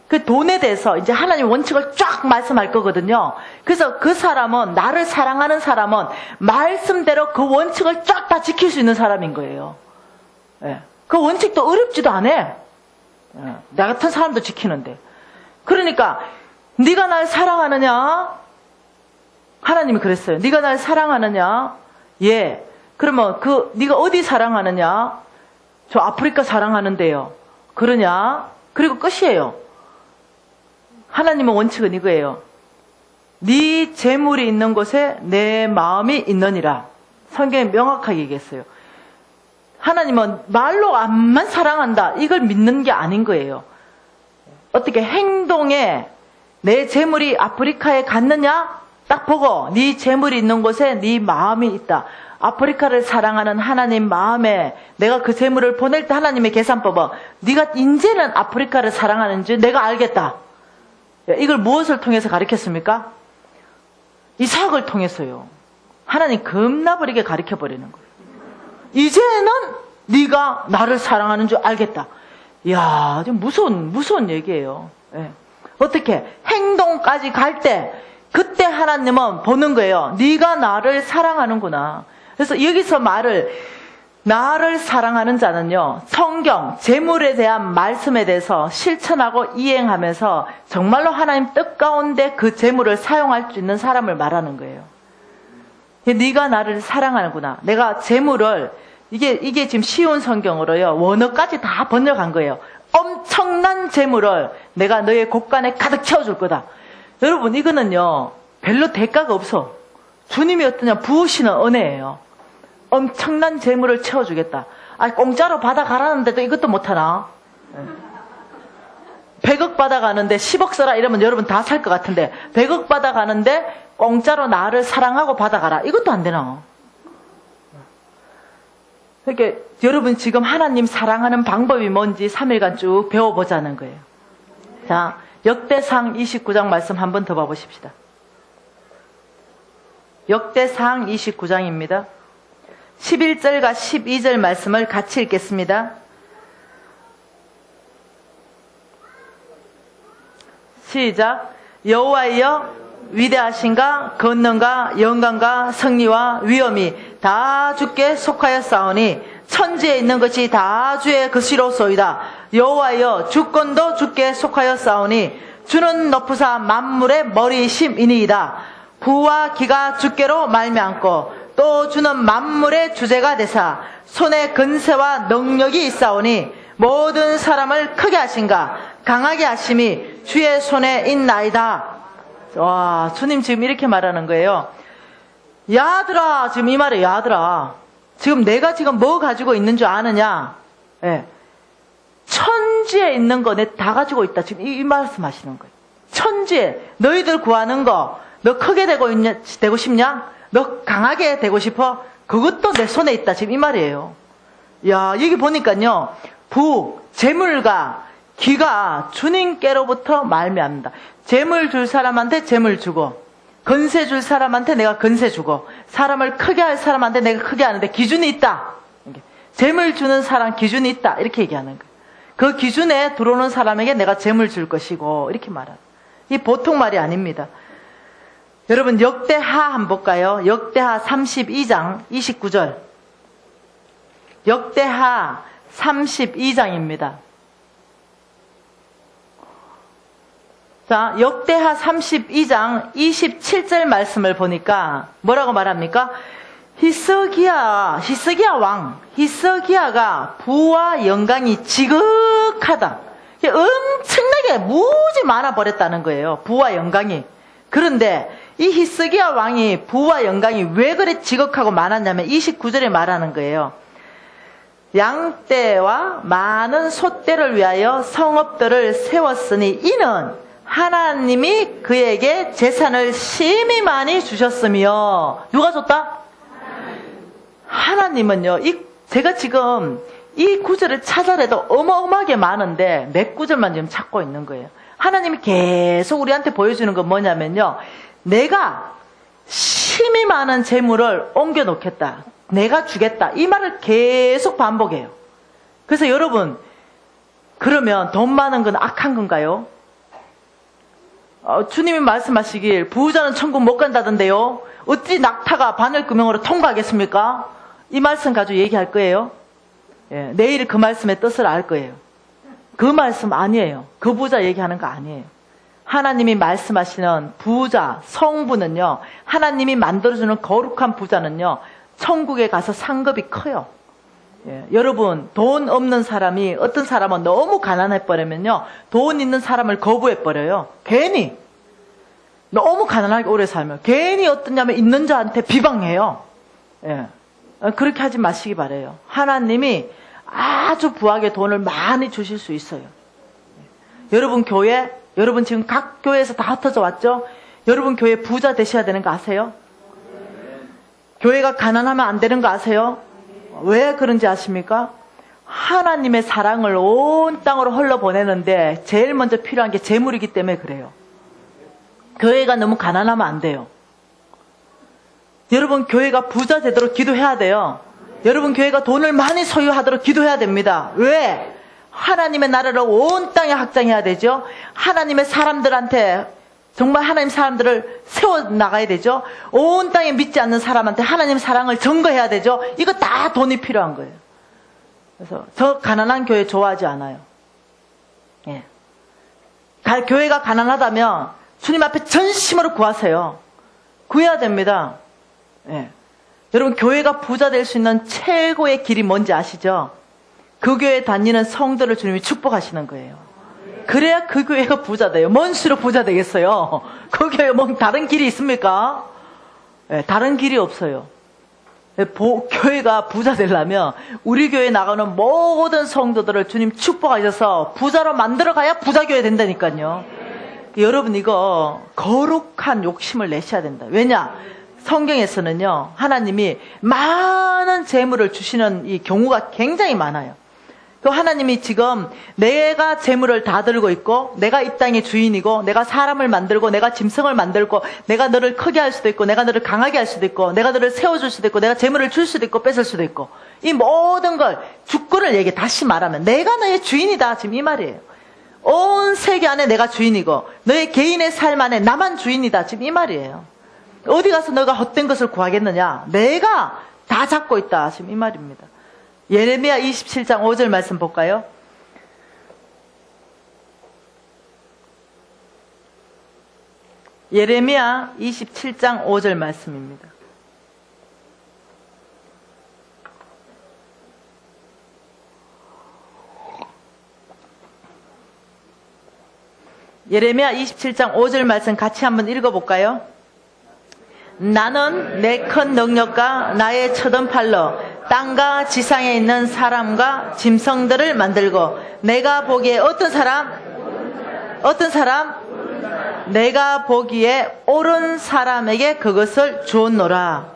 Speaker 1: 그 돈에 대해서 이제 하나님 원칙을 쫙 말씀할 거거든요. 그래서 그 사람은, 나를 사랑하는 사람은 말씀대로 그 원칙을 쫙 다 지킬 수 있는 사람인 거예요. 그 원칙도 어렵지도 않아. 나 같은 사람도 지키는데. 그러니까 네가 날 사랑하느냐? 하나님이 그랬어요. 네가 날 사랑하느냐? 예. 그러면 네가 어디 사랑하느냐? 저 아프리카 사랑하는데요. 그러냐? 그리고 끝이에요. 하나님의 원칙은 이거예요. 네 재물이 있는 곳에 내 마음이 있느니라. 성경에 명확하게 얘기했어요. 하나님은 말로 안만 사랑한다, 이걸 믿는 게 아닌 거예요. 어떻게 행동에 내 재물이 아프리카에 갔느냐? 딱 보고 네 재물이 있는 곳에 네 마음이 있다. 아프리카를 사랑하는 하나님 마음에 내가 그 재물을 보낼 때 하나님의 계산법은 네가 이제는 아프리카를 사랑하는지 내가 알겠다. 이걸 무엇을 통해서 가르쳤습니까? 이삭을 통해서요. 하나님 겁나버리게 가르쳐버리는 거예요. 이제는 네가 나를 사랑하는 줄 알겠다. 이야, 좀 무서운 얘기예요. 예. 어떻게 행동까지 갈 때 그때 하나님은 보는 거예요. 네가 나를 사랑하는구나. 그래서 여기서 나를 사랑하는 자는요, 성경, 재물에 대한 말씀에 대해서 실천하고 이행하면서 정말로 하나님 뜻 가운데 그 재물을 사용할 수 있는 사람을 말하는 거예요. 네가 나를 사랑하는구나. 내가 재물을, 이게 지금 쉬운 성경으로요, 원어까지 다 번역한 거예요. 엄청난 재물을 내가 너의 곳간에 가득 채워줄 거다. 여러분, 이거는요, 별로 대가가 없어. 주님이 어떠냐, 부으시는 은혜예요. 엄청난 재물을 채워주겠다. 공짜로 받아가라는데도 이것도 못하나? 100억 받아가는데 10억 써라 이러면 여러분 다 살 것 같은데, 100억 받아가는데 공짜로 나를 사랑하고 받아가라, 이것도 안 되나? 그러니까 여러분 지금 하나님 사랑하는 방법이 뭔지 3일간 쭉 배워보자는 거예요. 자, 역대상 29장 말씀 한번 더 봐보십시다. 역대상 29장입니다. 11절과 12절 말씀을 같이 읽겠습니다. 시작. 여호와여, 위대하신가, 권능과 영광과 승리와 위엄이 다 주께 속하였사오니 천지에 있는 것이 다 주의 것이로소이다. 여호와여, 주권도 주께 속하였사오니 주는 높으사 만물의 머리심이니이다. 부와 기가 주께로 말미암고 또 주는 만물의 주제가 되사 손에 근세와 능력이 있사오니 모든 사람을 크게 하신가 강하게 하심이 주의 손에 있나이다. 와, 주님 지금 이렇게 말하는 거예요. 야들아, 지금 이 말이에요. 야들아, 지금 내가 지금 뭐 가지고 있는 줄 아느냐? 예. 천지에 있는 거 내 다 가지고 있다. 지금 이 말씀 하시는 거예요. 천지에 너희들 구하는 거, 너 크게 되고 싶냐? 너 강하게 되고 싶어? 그것도 내 손에 있다. 지금 이 말이에요. 야, 여기 보니까요, 재물과 기가 주님께로부터 말미암는다. 재물 줄 사람한테 재물 주고, 건세 줄 사람한테 내가 건세 주고, 사람을 크게 할 사람한테 내가 크게 하는데 기준이 있다. 재물 주는 사람 기준이 있다. 이렇게 얘기하는 거예요. 그 기준에 들어오는 사람에게 내가 재물 줄 것이고, 이렇게 말하는. 이 보통 말이 아닙니다. 여러분, 역대하 한번 볼까요? 역대하 32장 29절. 역대하 32장입니다. 자, 역대하 32장 27절 말씀을 보니까 뭐라고 말합니까? 히스기야 왕, 히스기야가 부와 영광이 지극하다. 엄청나게 무지 많아 버렸다는 거예요. 부와 영광이. 그런데 이 히스기야 왕이 부와 영광이 왜 그래 지극하고 많았냐면 29절에 말하는 거예요. 양떼와 많은 소떼를 위하여 성읍들을 세웠으니 이는 하나님이 그에게 재산을 심히 많이 주셨으며. 누가 줬다? 하나님은요. 제가 지금 이 구절을 찾아내도 어마어마하게 많은데 몇 구절만 지금 찾고 있는 거예요. 하나님이 계속 우리한테 보여주는 건 뭐냐면요, 내가 심히 많은 재물을 옮겨 놓겠다, 내가 주겠다, 이 말을 계속 반복해요. 그래서 여러분, 그러면 돈 많은 건 악한 건가요? 주님이 말씀하시길 부자는 천국 못 간다던데요. 어찌 낙타가 바늘구멍으로 통과하겠습니까? 이 말씀 가지고 얘기할 거예요. 예, 내일 그 말씀의 뜻을 알 거예요. 그 말씀 아니에요. 그 부자 얘기하는 거 아니에요. 하나님이 말씀하시는 부자, 성부는요, 하나님이 만들어주는 거룩한 부자는요, 천국에 가서 상급이 커요. 예, 여러분, 돈 없는 사람이, 어떤 사람은 너무 가난해버리면요, 돈 있는 사람을 거부해버려요. 괜히. 너무 가난하게 오래 살면. 괜히 어떠냐면 있는 자한테 비방해요. 예, 그렇게 하지 마시기 바라요. 하나님이 아주 부하게 돈을 많이 주실 수 있어요. 여러분 교회, 여러분 지금 각 교회에서 다 흩어져 왔죠? 여러분 교회 부자 되셔야 되는 거 아세요? 교회가 가난하면 안 되는 거 아세요? 왜 그런지 아십니까? 하나님의 사랑을 온 땅으로 흘러보내는데 제일 먼저 필요한 게 재물이기 때문에 그래요. 교회가 너무 가난하면 안 돼요. 여러분 교회가 부자 되도록 기도해야 돼요. 여러분 교회가 돈을 많이 소유하도록 기도해야 됩니다. 왜? 하나님의 나라를 온 땅에 확장해야 되죠. 하나님의 사람들한테, 정말 하나님 사람들을 세워나가야 되죠. 온 땅에 믿지 않는 사람한테 하나님 사랑을 증거해야 되죠. 이거 다 돈이 필요한 거예요. 그래서 저 가난한 교회 좋아하지 않아요. 예. 교회가 가난하다면 주님 앞에 전심으로 구하세요. 구해야 됩니다. 예. 여러분 교회가 부자 될 수 있는 최고의 길이 뭔지 아시죠? 그 교회 다니는 성도를 주님이 축복하시는 거예요. 그래야 그 교회가 부자 돼요. 뭔 수로 부자 되겠어요? 그 교회 뭐 다른 길이 있습니까? 네, 다른 길이 없어요. 교회가 부자 되려면 우리 교회 나가는 모든 성도들을 주님 축복하셔서 부자로 만들어 가야 부자 교회 된다니까요. 여러분 이거 거룩한 욕심을 내셔야 된다. 왜냐? 성경에서는요, 하나님이 많은 재물을 주시는 이 경우가 굉장히 많아요. 그 하나님이 지금 내가 재물을 다 들고 있고, 내가 이 땅의 주인이고, 내가 사람을 만들고, 내가 짐승을 만들고, 내가 너를 크게 할 수도 있고, 내가 너를 강하게 할 수도 있고, 내가 너를 세워줄 수도 있고, 내가 재물을 줄 수도 있고, 뺏을 수도 있고, 이 모든 걸 주권을 얘기 다시 말하면 내가 너의 주인이다. 지금 이 말이에요. 온 세계 안에 내가 주인이고, 너의 개인의 삶 안에 나만 주인이다. 지금 이 말이에요. 어디 가서 너가 헛된 것을 구하겠느냐? 내가 다 잡고 있다. 지금 이 말입니다. 예레미야 27장 5절 말씀 볼까요? 예레미야 27장 5절 말씀입니다. 예레미야 27장 5절 말씀 같이 한번 읽어볼까요? 나는 내 큰 능력과 나의 쳐든 팔로 땅과 지상에 있는 사람과 짐승들을 만들고 내가 보기에 어떤 사람? 내가 보기에 옳은 사람에게 그것을 주었노라.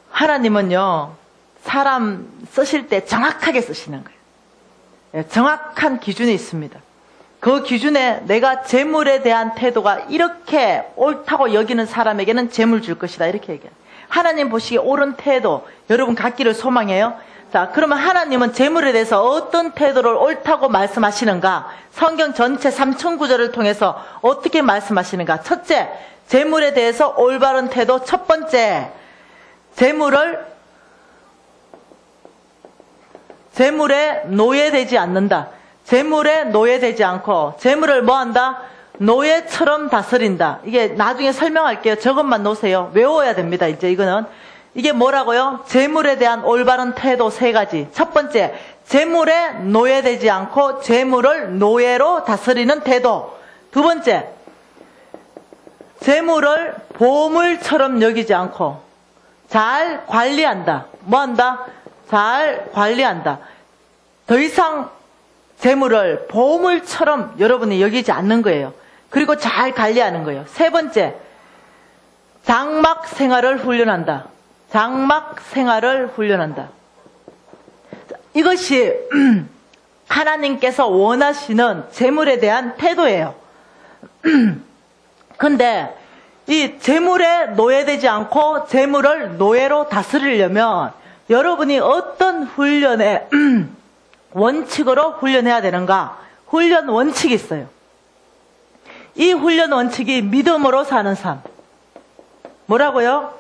Speaker 1: 하나님은요, 사람 쓰실 때 정확하게 쓰시는 거예요. 정확한 기준이 있습니다. 그 기준에 내가 재물에 대한 태도가 이렇게 옳다고 여기는 사람에게는 재물 줄 것이다. 이렇게 얘기해요. 하나님 보시기에 옳은 태도, 여러분 갖기를 소망해요. 자, 그러면 하나님은 재물에 대해서 어떤 태도를 옳다고 말씀하시는가? 성경 전체 3천 구절을 통해서 어떻게 말씀하시는가? 첫째, 재물에 대해서 올바른 태도. 첫 번째, 재물에 노예되지 않는다. 재물에 노예되지 않고 재물을 뭐 한다? 노예처럼 다스린다. 이게 나중에 설명할게요. 저것만 놓으세요. 외워야 됩니다. 이제 이거는. 이게 뭐라고요? 재물에 대한 올바른 태도 세 가지. 첫 번째, 재물에 노예되지 않고 재물을 노예로 다스리는 태도. 두 번째, 재물을 보물처럼 여기지 않고 잘 관리한다. 뭐 한다? 잘 관리한다. 더 이상 재물을 보물처럼 여러분이 여기지 않는 거예요. 그리고 잘 관리하는 거예요. 세 번째, 장막 생활을 훈련한다. 장막 생활을 훈련한다. 이것이 하나님께서 원하시는 재물에 대한 태도예요. 근데 이 재물에 노예되지 않고 재물을 노예로 다스리려면 여러분이 어떤 훈련에 원칙으로 훈련해야 되는가? 훈련 원칙이 있어요. 이 훈련 원칙이 믿음으로 사는 삶. 뭐라고요?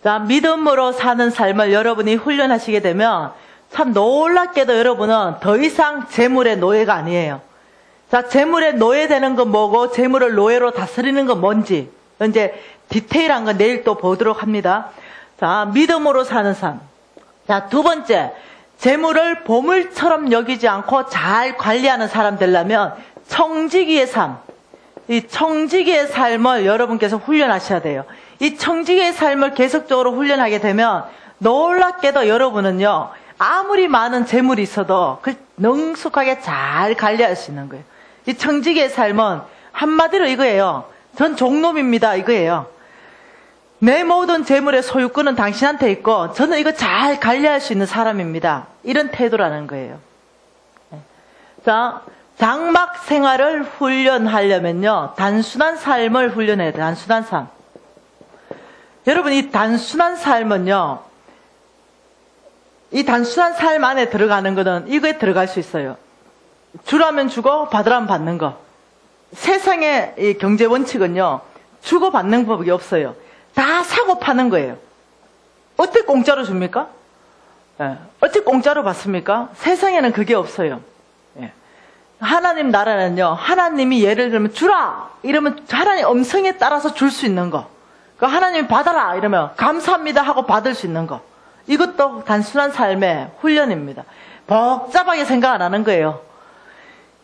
Speaker 1: 자, 믿음으로 사는 삶을 여러분이 훈련하시게 되면 참 놀랍게도 여러분은 더 이상 재물의 노예가 아니에요. 자, 재물의 노예되는 건 뭐고 재물을 노예로 다스리는 건 뭔지 이제 디테일한 건 내일 또 보도록 합니다. 자, 믿음으로 사는 삶. 자, 두 번째, 재물을 보물처럼 여기지 않고 잘 관리하는 사람 되려면 청지기의 삶. 이 청지기의 삶을 여러분께서 훈련하셔야 돼요. 이 청지기의 삶을 계속적으로 훈련하게 되면 놀랍게도 여러분은요, 아무리 많은 재물이 있어도 그걸 능숙하게 잘 관리할 수 있는 거예요. 이 청지기의 삶은 한마디로 이거예요. 전 종놈입니다. 이거예요. 내 모든 재물의 소유권은 당신한테 있고 저는 이거 잘 관리할 수 있는 사람입니다. 이런 태도라는 거예요. 자, 장막 생활을 훈련하려면요, 단순한 삶을 훈련해야 돼요. 단순한 삶. 여러분, 이 단순한 삶은요, 이 단순한 삶 안에 들어가는 거는 이거에 들어갈 수 있어요. 주라면 주고 받으라면 받는 거. 세상의 이 경제 원칙은요, 주고 받는 법이 없어요. 다 사고 파는 거예요. 어떻게 공짜로 줍니까? 예. 어떻게 공짜로 받습니까? 세상에는 그게 없어요. 예. 하나님 나라는요, 하나님이 예를 들면 주라! 이러면 하나님 음성에 따라서 줄 수 있는 거. 그 하나님이 받아라! 이러면 감사합니다 하고 받을 수 있는 거. 이것도 단순한 삶의 훈련입니다. 복잡하게 생각 안 하는 거예요.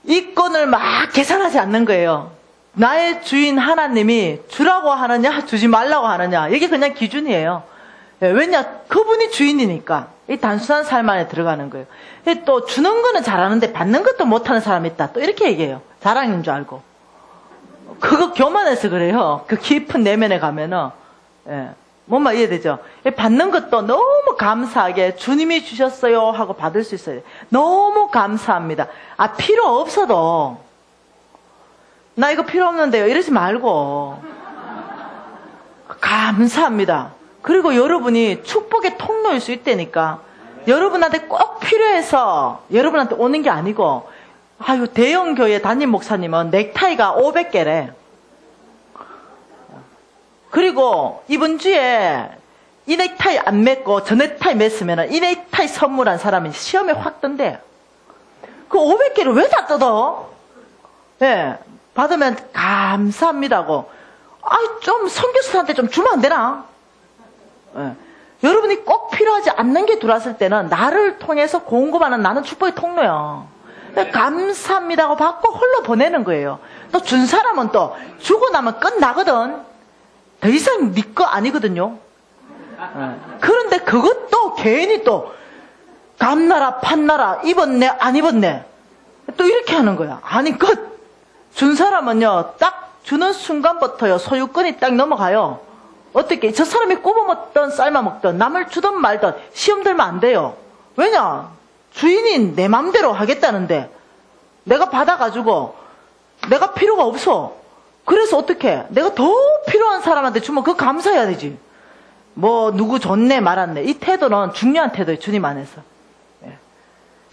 Speaker 1: 이권을 막 계산하지 않는 거예요. 나의 주인 하나님이 주라고 하느냐 주지 말라고 하느냐, 이게 그냥 기준이에요. 왜냐, 그분이 주인이니까. 이 단순한 삶 안에 들어가는 거예요. 또 주는 거는 잘하는데 받는 것도 못하는 사람이 있다, 또 이렇게 얘기해요. 자랑인 줄 알고. 그거 교만해서 그래요. 그 깊은 내면에 가면은. 뭔 말 이해되죠? 받는 것도 너무 감사하게 주님이 주셨어요 하고 받을 수 있어요. 너무 감사합니다. 아, 필요 없어도 나 이거 필요 없는데요 이러지 말고 감사합니다. 그리고 여러분이 축복의 통로일 수 있다니까. 여러분한테 꼭 필요해서 여러분한테 오는 게 아니고, 아유, 대형 교회 담임 목사님은 넥타이가 500개래. 그리고 이번 주에 이 넥타이 안 맸고 저 넥타이 맸으면 이 넥타이 선물한 사람이 시험에 확 뜬대. 그 500개를 왜 다 뜯어? 예, 받으면 감사합니다고. 좀 선교사한테 좀 주면 안 되나? 예. 여러분이 꼭 필요하지 않는 게 들어왔을 때는 나를 통해서 공급하는 나는 축복의 통로야. 감사합니다고 받고 홀로 보내는 거예요. 또 준 사람은 또 주고 나면 끝나거든. 더 이상 네 거 아니거든요. 그런데 그것도 괜히 또 감나라 판나라 입었네 안 입었네 또 이렇게 하는 거야. 아니, 준 사람은요, 딱 주는 순간부터요 소유권이 딱 넘어가요. 어떻게 저 사람이 굽어 먹던 삶아 먹던 남을 주든 말든 시험 들면 안 돼요. 왜냐, 주인이 내 맘대로 하겠다는데 내가 받아가지고 내가 필요가 없어. 그래서 어떻게 내가 더 필요한 사람한테 주면 그거 감사해야 되지. 뭐 누구 줬네 말았네, 이 태도는 중요한 태도예요. 주님 안에서.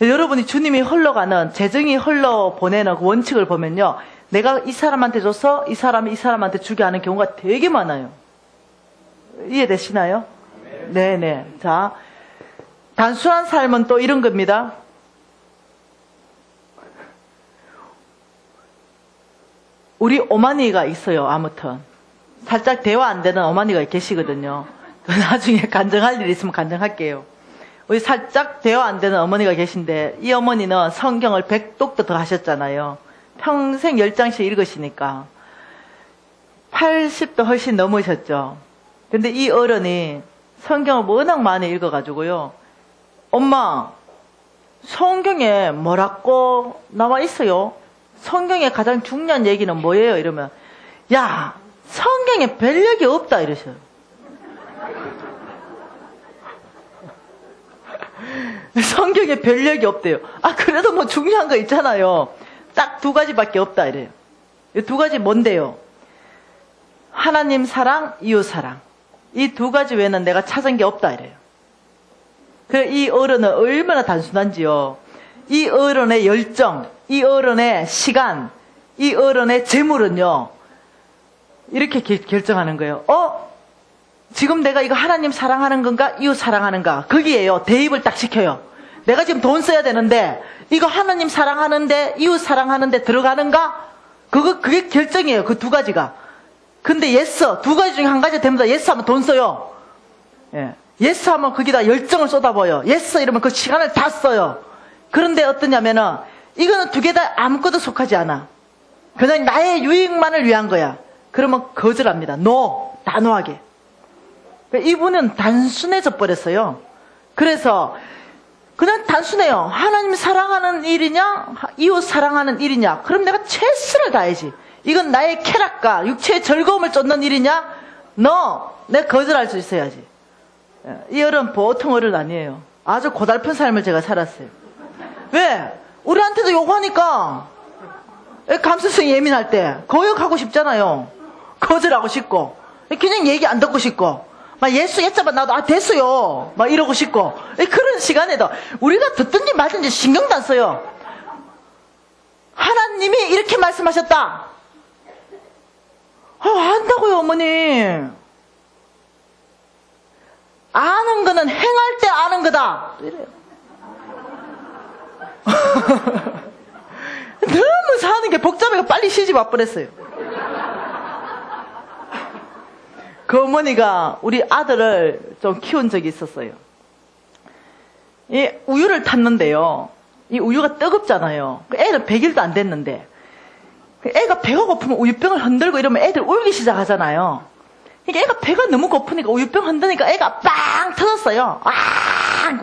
Speaker 1: 여러분이 주님이 흘러가는, 재정이 흘러보내는 그 원칙을 보면요, 내가 이 사람한테 줘서 이 사람이 이 사람한테 주게 하는 경우가 되게 많아요. 이해되시나요? 네네. 자, 단순한 삶은 또 이런 겁니다. 우리 어머니가 있어요. 아무튼 살짝 대화 안 되는 어머니가 계시거든요. 나중에 간증할 일 있으면 간증할게요. 우리 살짝 대화 안 되는 어머니가 계신데, 이 어머니는 성경을 100독도 더 하셨잖아요. 평생 10장씩 읽으시니까 80도 훨씬 넘으셨죠. 근데 이 어른이 성경을 워낙 많이 읽어가지고요, 엄마, 성경에 뭐라고 나와 있어요? 성경에 가장 중요한 얘기는 뭐예요? 이러면, 야, 성경에 별 얘기 없다 이러셔요. 성경에 별 얘기 없대요. 그래도 뭐 중요한 거 있잖아요. 딱 2가지밖에 없다 이래요. 이 2가지 뭔데요? 하나님 사랑, 이웃 사랑. 이 두 가지 외에는 내가 찾은 게 없다 이래요. 이 어른은 얼마나 단순한지요. 이 어른의 열정, 이 어른의 시간, 이 어른의 재물은요, 이렇게 결정하는 거예요. 지금 내가 이거 하나님 사랑하는 건가, 이웃 사랑하는가, 거기에요. 대입을 딱 시켜요. 내가 지금 돈 써야 되는데 이거 하나님 사랑하는데 이웃 사랑하는데 들어가는가? 그게 결정이에요. 그 두 가지가. 근데 예스, 두 가지 중에 한 가지 되면 다 예스 하면 돈 써요. 예. 예스 하면 거기다 열정을 쏟아부어요. 예스 이러면 그 시간을 다 써요. 그런데 어떠냐면은 이거는 두 개 다 아무것도 속하지 않아. 그냥 나의 유익만을 위한 거야. 그러면 거절합니다. 노, 단호하게. 이분은 단순해져 버렸어요. 그래서 그냥 단순해요. 하나님 사랑하는 일이냐, 이웃 사랑하는 일이냐. 그럼 내가 최선을 다해야지. 이건 나의 쾌락과 육체의 즐거움을 쫓는 일이냐? 내가 거절할 수 있어야지. 이 어른 보통 어른 아니에요. 아주 고달픈 삶을 제가 살았어요. 왜? 우리한테도 요구하니까. 감수성이 예민할 때 거역하고 싶잖아요. 거절하고 싶고, 그냥 얘기 안 듣고 싶고, 막 예수 했자만 나도 됐어요 막 이러고 싶고. 그런 시간에도 우리가 듣든지 말든지 신경도 안 써요. 하나님이 이렇게 말씀하셨다. 안다고요 어머니. 아는 거는 행할 때 아는 거다 이래요. 너무 사는 게 복잡해서 빨리 시집 와버렸어요. 그 어머니가 우리 아들을 좀 키운 적이 있었어요. 이 우유를 탔는데요, 이 우유가 뜨겁잖아요. 애는 100일도 안 됐는데 애가 배가 고프면 우유병을 흔들고 이러면 애들 울기 시작하잖아요. 그러니까 애가 배가 너무 고프니까 우유병 흔드니까 애가 빵 터졌어요.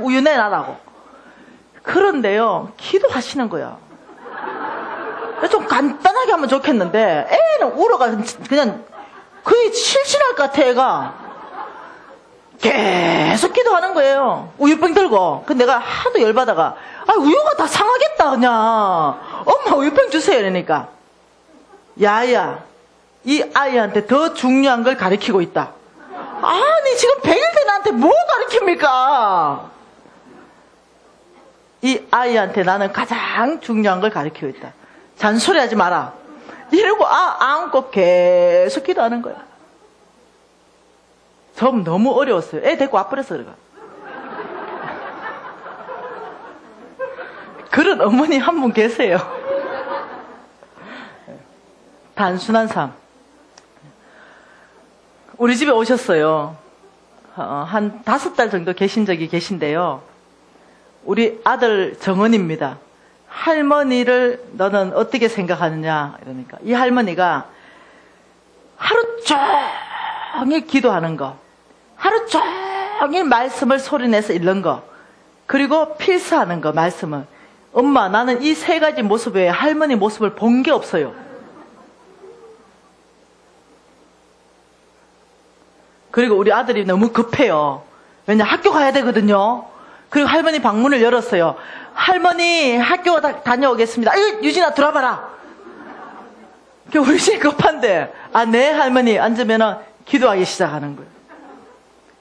Speaker 1: 우유 내놔라고. 그런데요, 기도하시는 거야. 좀 간단하게 하면 좋겠는데 애는 울어가 그냥 거의 실신할 것 같아. 애가 계속 기도하는 거예요. 우유병 들고. 근데 내가 하도 열받아가, 우유가 다 상하겠다 그냥. 엄마 우유병 주세요 이러니까, 야야, 이 아이한테 더 중요한 걸 가르치고 있다. 아니 지금 100일 된 나한테 뭐 가르칩니까? 이 아이한테 나는 가장 중요한 걸 가르치고 있다. 잔소리하지 마라 이러고 안고 계속 기도하는 거야. 좀 너무 어려웠어요. 애 데리고 와버렸어. 그래가 그런 어머니 한 분 계세요. 단순한 삶. 우리 집에 오셨어요. 한 5달 정도 계신 적이 계신데요, 우리 아들 정은입니다. 할머니를 너는 어떻게 생각하느냐 이러니까, 이 할머니가 하루 종일 기도하는 거, 하루 종일 말씀을 소리내서 읽는 거, 그리고 필사하는 거, 말씀을. 엄마, 나는 이 3가지 모습 외에 할머니 모습을 본 게 없어요. 그리고 우리 아들이 너무 급해요. 왜냐, 학교 가야 되거든요. 그리고 할머니 방문을 열었어요. 할머니 학교 다녀오겠습니다. 유진아 들어와봐라. 우리 집 급한데, 네 할머니 앉으면은 기도하기 시작하는 거예요.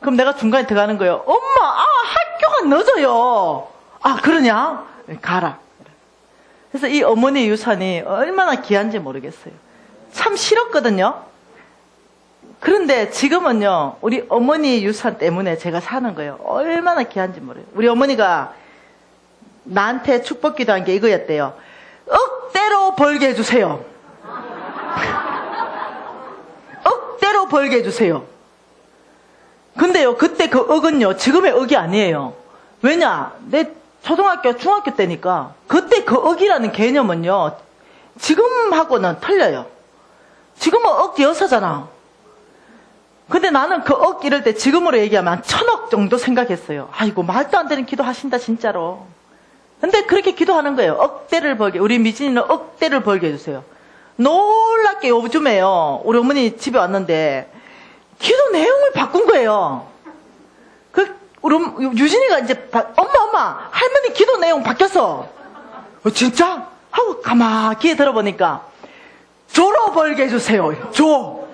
Speaker 1: 그럼 내가 중간에 들어가는 거예요. 엄마, 학교가 늦어요. 그러냐? 가라. 그래서 이 어머니 유산이 얼마나 귀한지 모르겠어요. 참 싫었거든요. 그런데 지금은요, 우리 어머니 유산 때문에 제가 사는 거예요. 얼마나 귀한지 모르요. 우리 어머니가 나한테 축복 기도한 게 이거였대요. 억대로 벌게 해주세요. 억대로 벌게 해주세요. 근데요, 그때 그 억은요, 지금의 억이 아니에요. 왜냐? 내 초등학교, 중학교 때니까. 그때 그 억이라는 개념은요, 지금하고는 틀려요. 지금은 억 여서잖아. 근데 나는 그 억 이럴 때 지금으로 얘기하면 1000억 정도 생각했어요. 아이고, 말도 안 되는 기도 하신다, 진짜로. 근데 그렇게 기도하는 거예요. 억대를 벌게, 우리 미진이는 억대를 벌게 해주세요. 놀랍게 요즘에요, 우리 어머니 집에 왔는데 기도 내용을 바꾼 거예요. 우리 유진이가 이제, 엄마, 할머니 기도 내용 바뀌었어. 진짜? 하고 가만히 귀에 들어보니까, 조로 벌게 해주세요. 조.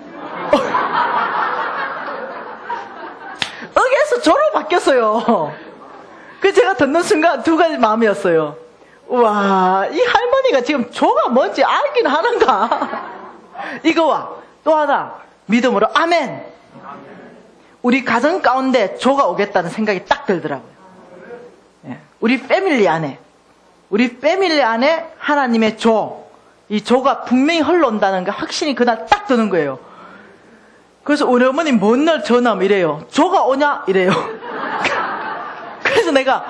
Speaker 1: 그래서 조로 바뀌었어요. 그래서 제가 듣는 순간 두 가지 마음이었어요. 우와, 이 할머니가 지금 조가 뭔지 알긴 하는가? 이거와 또 하나, 믿음으로 아멘. 우리 가정 가운데 조가 오겠다는 생각이 딱 들더라고요. 예, 우리 패밀리 안에 하나님의 조, 이 조가 분명히 흘러온다는 게 확신이 그날 딱 드는 거예요. 그래서 우리 어머니 맨날 전화하면 이래요. 조가 오냐? 이래요. 그래서 내가,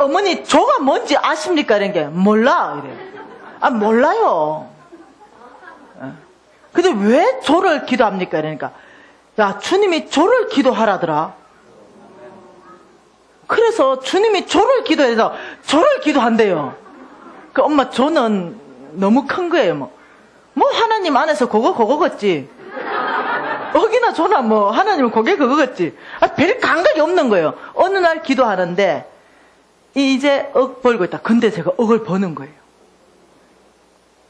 Speaker 1: 어머니 조가 뭔지 아십니까? 이런 게, 몰라. 이래요. 몰라요. 근데 왜 조를 기도합니까? 이러니까, 야, 주님이 조를 기도하라더라. 그래서 주님이 조를 기도해서 조를 기도한대요. 그 엄마 조는 너무 큰 거예요. 뭐 하나님 안에서 그거겠지. 어기나 조나 하나님은 그거겠지. 별 감각이 없는 거예요. 어느 날 기도하는데 이제 억 벌고 있다. 근데 제가 억을 버는 거예요.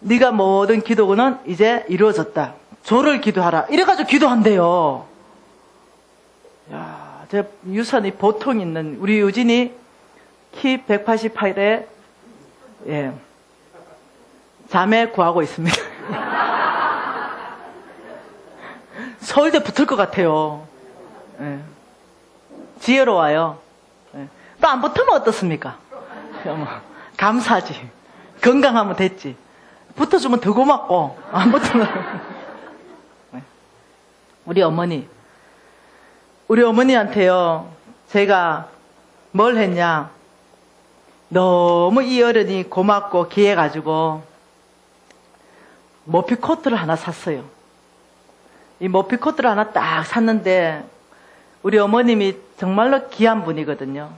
Speaker 1: 네가 모든 기도는 이제 이루어졌다. 조를 기도하라. 이래가지고 기도한대요. 야, 제 유산이 보통 있는 우리 유진이 키 188에 예, 자매 구하고 있습니다. 서울대 붙을 것 같아요. 예. 지혜로워요. 예. 또 안 붙으면 어떻습니까? 감사지. 건강하면 됐지. 붙어주면 더 고맙고 안 붙으면 예. 우리 어머니한테요 제가 뭘 했냐, 너무 이 어른이 고맙고 귀해가지고 머피 코트를 하나 샀어요. 이 머피 코트를 하나 딱 샀는데 우리 어머님이 정말로 귀한 분이거든요.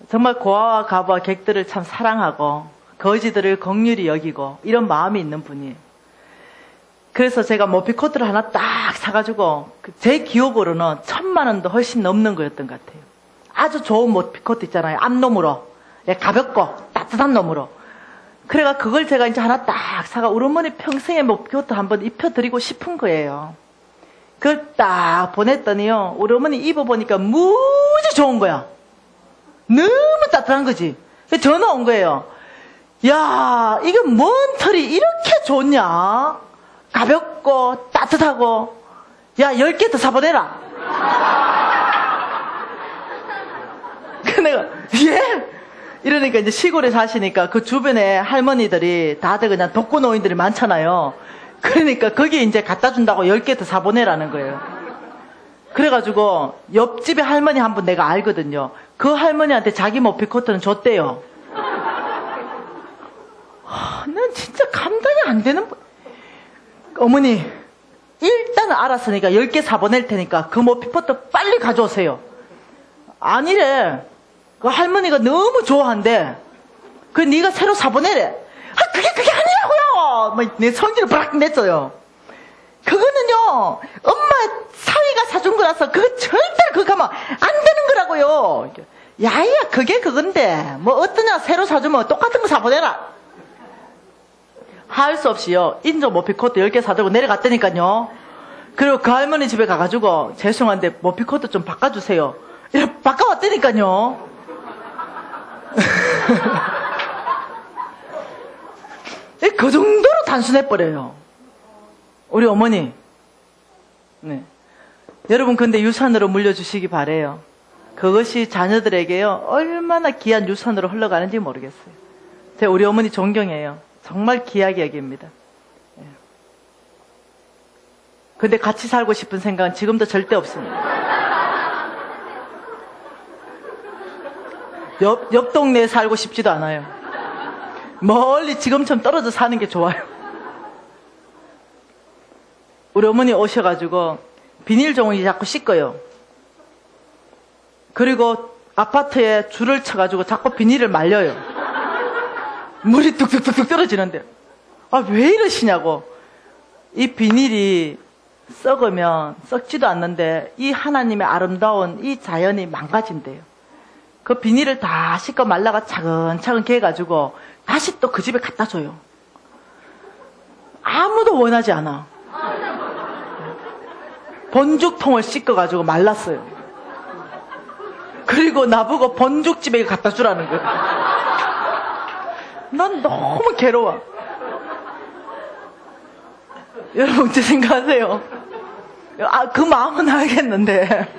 Speaker 1: 정말 고아와 가부와 객들을 참 사랑하고 거지들을 긍휼히 여기고 이런 마음이 있는 분이에요. 그래서 제가 머피 코트를 하나 딱 사가지고 제 기억으로는 1,000만 원도 훨씬 넘는 거였던 것 같아요. 아주 좋은 머피 코트 있잖아요. 암놈으로. 가볍고 따뜻한 놈으로. 그래가 그걸 제가 이제 하나 딱 사가 우리 어머니 평생에 머피 코트 한번 입혀드리고 싶은 거예요. 그걸 딱 보냈더니요 우리 어머니 입어보니까 무지 좋은 거야. 너무 따뜻한 거지. 전화 온 거예요. 야, 이게 뭔 털이 이렇게 좋냐? 가볍고 따뜻하고. 야, 10개 더 사보내라. 그 내가 예? 이러니까 이제 시골에 사시니까 그 주변에 할머니들이 다들 그냥 독거노인들이 많잖아요. 그러니까 거기 이제 갖다 준다고 10개 더 사보내라는 거예요. 그래가지고 옆집에 할머니 한 분 내가 알거든요. 그 할머니한테 자기 머피 코트는 줬대요. 난 진짜 감당이 안 되는. 어머니 일단 알았으니까 10개 사보낼 테니까 그 머피 코트 빨리 가져오세요. 아니래. 그 할머니가 너무 좋아한대. 그 네가 새로 사보내래. 그게 아니라고요. 내 성질을 버락 냈어요. 그거는요 엄마 사위가 사준 거라서 그거 절대 그거 하면 안 되는 거라고요. 야야, 그게 그건데 뭐 어떠냐, 새로 사주면 똑같은 거 사보내라. 할 수 없이요 인조 머피 코트 10개 사들고 내려갔다니까요. 그리고 그 할머니 집에 가가지고 죄송한데 머피 코트 좀 바꿔주세요. 이렇게 바꿔왔다니까요. 그 정도로 단순해버려요 우리 어머니. 네. 여러분 근데 유산으로 물려주시기 바래요. 그것이 자녀들에게요 얼마나 귀한 유산으로 흘러가는지 모르겠어요. 제가 우리 어머니 존경해요. 정말 귀하게 여깁니다. 네. 근데 같이 살고 싶은 생각은 지금도 절대 없습니다. 옆 동네에 살고 싶지도 않아요. 멀리 지금처럼 떨어져 사는 게 좋아요. 우리 어머니 오셔가지고 비닐종이 자꾸 씻어요. 그리고 아파트에 줄을 쳐가지고 자꾸 비닐을 말려요. 물이 뚝뚝뚝뚝 떨어지는데 왜 이러시냐고. 이 비닐이 썩으면 썩지도 않는데 이 하나님의 아름다운 이 자연이 망가진대요. 그 비닐을 다 씻고 말라가 차근차근 개가지고 다시 또 그 집에 갖다 줘요. 아무도 원하지 않아. 본죽통을 씻어가지고 말랐어요. 그리고 나보고 본죽집에 갖다 주라는 거예요. 난 너무 괴로워. 여러분 어떻게 생각하세요? 그 마음은 알겠는데,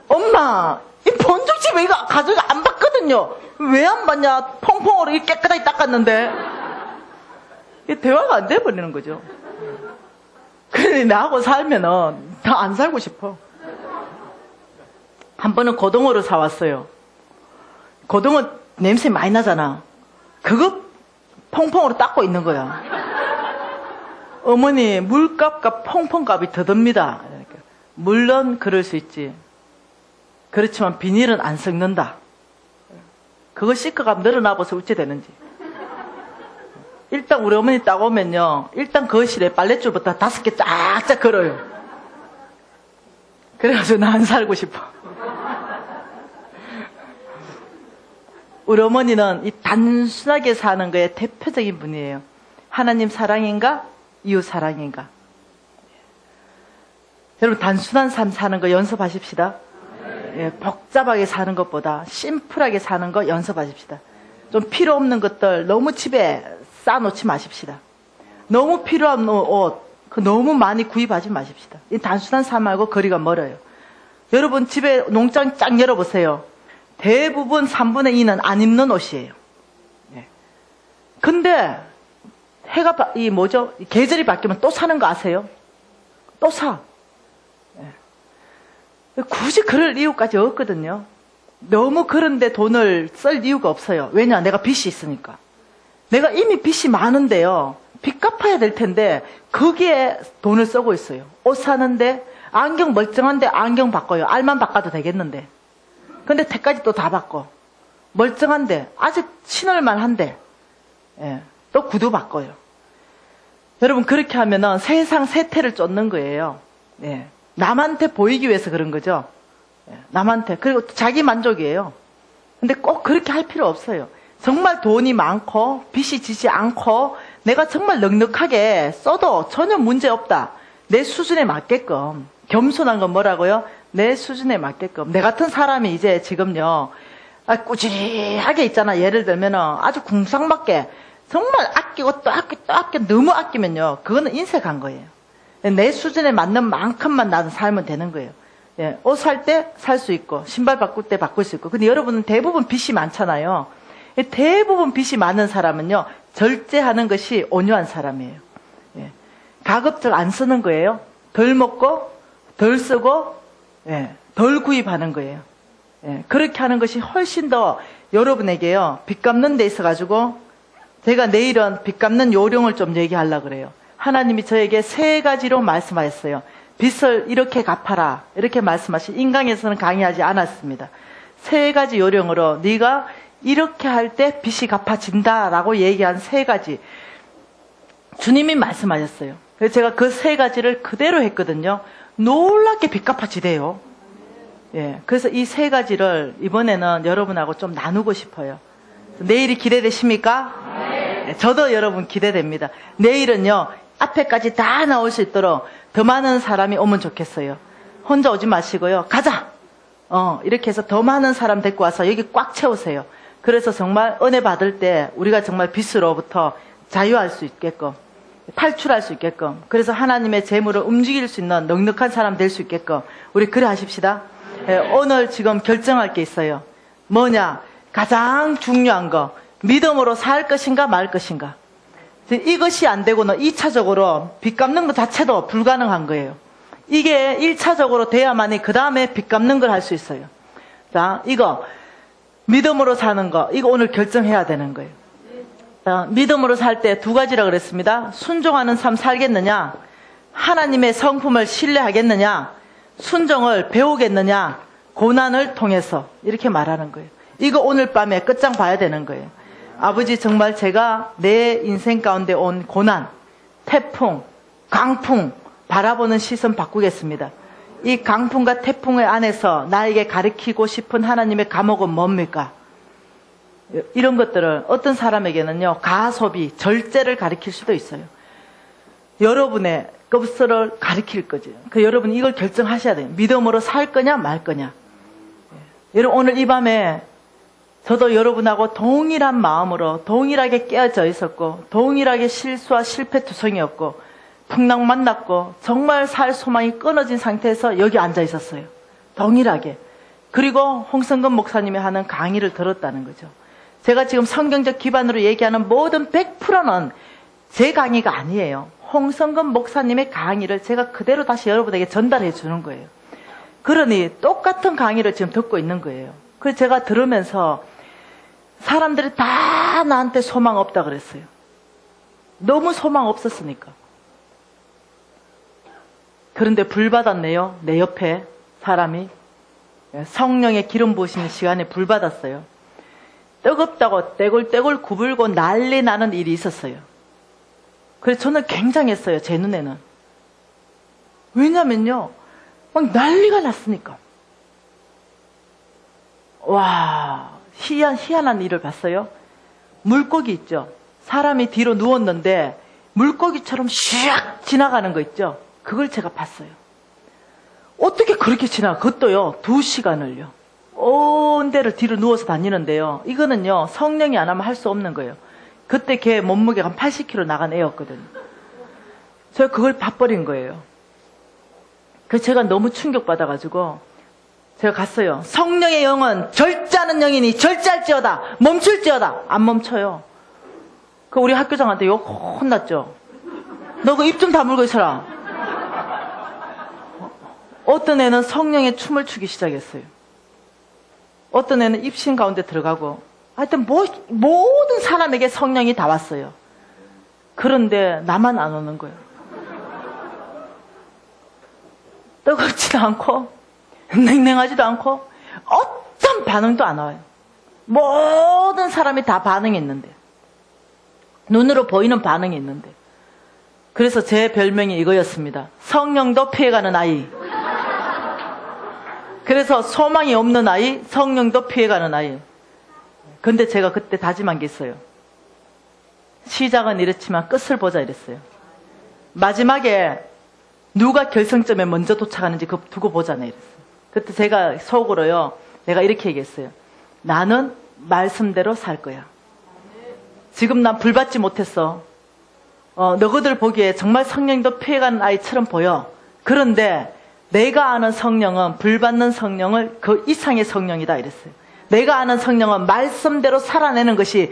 Speaker 1: 엄마 이 본죽집에 이거 가져가 안 받거든요. 왜 안 받냐? 퐁퐁으로 이 깨끗하게 닦았는데. 이게 대화가 안 돼버리는 거죠. 그래 나하고 살면은 다 안 살고 싶어. 한 번은 고등어를 사왔어요. 고등어 냄새 많이 나잖아. 그거 퐁퐁으로 닦고 있는 거야. 어머니 물값과 퐁퐁값이 더 듭니다. 물론 그럴 수 있지. 그렇지만 비닐은 안 썩는다. 그거 씻어가면 늘어나봐서 어째 되는지. 일단 우리 어머니 따오면요, 일단 거실에 빨랫줄부터 5개 쫙쫙 걸어요. 그래가지고 나 안 살고 싶어. 우리 어머니는 이 단순하게 사는 거에 대표적인 분이에요. 하나님 사랑인가? 이웃 사랑인가? 여러분 단순한 삶 사는 거 연습하십시다. 예, 복잡하게 사는 것보다 심플하게 사는 거 연습하십시다. 좀 필요 없는 것들 너무 집에 쌓아놓지 마십시다. 너무 필요한 옷 너무 많이 구입하지 마십시다. 이 단순한 삶하고 거리가 멀어요. 여러분 집에 농장 쫙 열어보세요. 대부분 3분의 2는 안 입는 옷이에요. 예. 근데 해가 계절이 바뀌면 또 사는 거 아세요? 또 사. 예. 굳이 그럴 이유까지 없거든요. 너무 그런데 돈을 쓸 이유가 없어요. 왜냐? 내가 빚이 있으니까. 내가 이미 빚이 많은데요. 빚 갚아야 될 텐데 거기에 돈을 쓰고 있어요. 옷 사는데 안경 멀쩡한데 안경 바꿔요. 알만 바꿔도 되겠는데. 근데 택까지 또 다 바꿔. 멀쩡한데 아직 신을만 한데 예, 또 구두 바꿔요. 여러분 그렇게 하면은 세상 세태를 쫓는 거예요. 예, 남한테 보이기 위해서 그런 거죠. 예, 남한테. 그리고 자기 만족이에요. 근데 꼭 그렇게 할 필요 없어요. 정말 돈이 많고 빚이 지지 않고 내가 정말 넉넉하게 써도 전혀 문제 없다. 내 수준에 맞게끔. 겸손한 건 뭐라고요? 내 수준에 맞게끔. 내 같은 사람이 이제 지금요, 꾸준하게 있잖아. 예를 들면은 아주 궁상맞게 정말 아끼고 또 아끼고 또 아끼고 너무 아끼면요, 그거는 인색한 거예요. 내 수준에 맞는 만큼만 나는 살면 되는 거예요. 예, 옷 살 때 살 수 있고 신발 바꿀 때 바꿀 수 있고. 근데 여러분은 대부분 빚이 많잖아요. 대부분 빚이 많은 사람은요, 절제하는 것이 온유한 사람이에요. 예, 가급적 안 쓰는 거예요. 덜 먹고 덜 쓰고 예, 덜 구입하는 거예요. 예, 그렇게 하는 것이 훨씬 더 여러분에게요, 빚 갚는 데 있어가지고, 제가 내일은 빚 갚는 요령을 좀 얘기하려고 그래요. 하나님이 저에게 3가지로 말씀하셨어요. 빚을 이렇게 갚아라, 이렇게 말씀하신, 인강에서는 강의하지 않았습니다. 3가지 요령으로 네가 이렇게 할 때 빚이 갚아진다라고 얘기한 3가지 주님이 말씀하셨어요. 그래서 제가 그 3가지를 그대로 했거든요. 놀랍게 빚 갚아지대요. 예, 그래서 이 3가지를 이번에는 여러분하고 좀 나누고 싶어요. 내일이 기대되십니까? 네. 저도 여러분 기대됩니다. 내일은요, 앞에까지 다 나올 수 있도록 더 많은 사람이 오면 좋겠어요. 혼자 오지 마시고요. 가자! 이렇게 해서 더 많은 사람 데리고 와서 여기 꽉 채우세요. 그래서 정말 은혜 받을 때 우리가 정말 빚으로부터 자유할 수 있게끔, 탈출할 수 있게끔, 그래서 하나님의 재물을 움직일 수 있는 넉넉한 사람 될 수 있게끔 우리 그래 하십시다. 예, 오늘 지금 결정할 게 있어요. 뭐냐? 가장 중요한 거, 믿음으로 살 것인가 말 것인가. 이것이 안 되고는 2차적으로 빚 갚는 것 자체도 불가능한 거예요. 이게 1차적으로 돼야만이 그 다음에 빚 갚는 걸 할 수 있어요. 자, 이거 믿음으로 사는 거, 이거 오늘 결정해야 되는 거예요. 믿음으로 살 때 2가지라 그랬습니다. 순종하는 삶 살겠느냐, 하나님의 성품을 신뢰하겠느냐, 순종을 배우겠느냐, 고난을 통해서, 이렇게 말하는 거예요. 이거 오늘 밤에 끝장 봐야 되는 거예요. 아버지, 정말 제가 내 인생 가운데 온 고난, 태풍, 강풍 바라보는 시선 바꾸겠습니다. 이 강풍과 태풍의 안에서 나에게 가르치고 싶은 하나님의 감옥은 뭡니까? 이런 것들을 어떤 사람에게는요, 가소비, 절제를 가르칠 수도 있어요. 여러분의 것을 가르칠 거죠. 여러분 이걸 결정하셔야 돼요. 믿음으로 살 거냐 말 거냐. 여러분, 오늘 이 밤에 저도 여러분하고 동일한 마음으로 동일하게 깨어져 있었고, 동일하게 실수와 실패투성이었고, 풍랑 만났고, 정말 살 소망이 끊어진 상태에서 여기 앉아 있었어요. 동일하게. 그리고 홍성근 목사님이 하는 강의를 들었다는 거죠. 제가 지금 성경적 기반으로 얘기하는 모든 100%는 제 강의가 아니에요. 홍성근 목사님의 강의를 제가 그대로 다시 여러분에게 전달해 주는 거예요. 그러니 똑같은 강의를 지금 듣고 있는 거예요. 그래서 제가 들으면서 사람들이 다 나한테 소망 없다 그랬어요. 너무 소망 없었으니까. 그런데 불 받았네요. 내 옆에 사람이 성령의 기름 부으시는 시간에 불 받았어요. 뜨겁다고 떼굴떼굴 구불고 난리 나는 일이 있었어요. 그래서 저는 굉장했어요. 제 눈에는. 왜냐면요, 막 난리가 났으니까. 와, 희한한 일을 봤어요. 물고기 있죠. 사람이 뒤로 누웠는데 물고기처럼 슉 지나가는 거 있죠. 그걸 제가 봤어요. 어떻게 그렇게 지나가? 그것도요, 2시간을요. 온 데를 뒤로 누워서 다니는데요. 이거는요, 성령이 안 하면 할 수 없는 거예요. 그때 걔 몸무게가 한 80kg 나간 애였거든요. 제가 그걸 봐버린 거예요. 그래서 제가 너무 충격받아가지고 제가 갔어요. 성령의 영은 절제하는 영이니 절제할지어다. 멈출지어다. 안 멈춰요. 그 우리 학교장한테 욕 혼났죠. 너 그 입 좀 다물고 있어라. 어떤 애는 성령의 춤을 추기 시작했어요. 어떤 애는 입신 가운데 들어가고, 하여튼 모든 사람에게 성령이 다 왔어요. 그런데 나만 안 오는 거예요. 뜨겁지도 않고 냉랭하지도 않고 어떤 반응도 안 와요. 모든 사람이 다 반응이 있는데, 눈으로 보이는 반응이 있는데. 그래서 제 별명이 이거였습니다. 성령도 피해가는 아이. 그래서 소망이 없는 아이, 성령도 피해가는 아이. 근데 제가 그때 다짐한 게 있어요. 시작은 이렇지만 끝을 보자 이랬어요. 마지막에 누가 결승점에 먼저 도착하는지 그거 두고 보자네 이랬어요. 그때 제가 속으로요, 내가 이렇게 얘기했어요. 나는 말씀대로 살 거야. 지금 난 불받지 못했어. 너희들 보기에 정말 성령도 피해가는 아이처럼 보여. 그런데 내가 아는 성령은 불받는 성령을 그 이상의 성령이다 이랬어요. 내가 아는 성령은 말씀대로 살아내는 것이,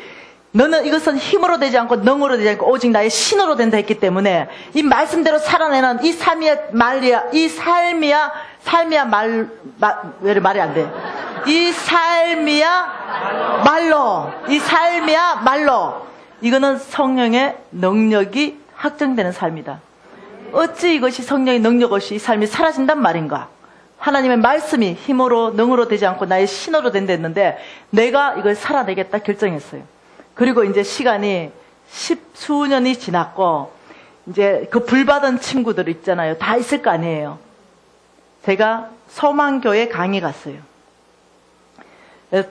Speaker 1: 너는 이것은 힘으로 되지 않고 능으로 되지 않고 오직 나의 신으로 된다 했기 때문에 이 말씀대로 살아내는 이 삶이야 말이야, 이 삶이야 왜 말이 안 돼? 이 삶이야 말로, 이 삶이야 말로. 이거는 성령의 능력이 확정되는 삶이다. 어찌 이것이 성령의 능력 없이 이 삶이 사라진단 말인가? 하나님의 말씀이 힘으로 능으로 되지 않고 나의 신으로 된다 했는데 내가 이걸 살아내겠다 결정했어요. 그리고 이제 시간이 10수년이 지났고 이제 그 불받은 친구들 있잖아요. 다 있을 거 아니에요. 제가 소망교회 강의 갔어요.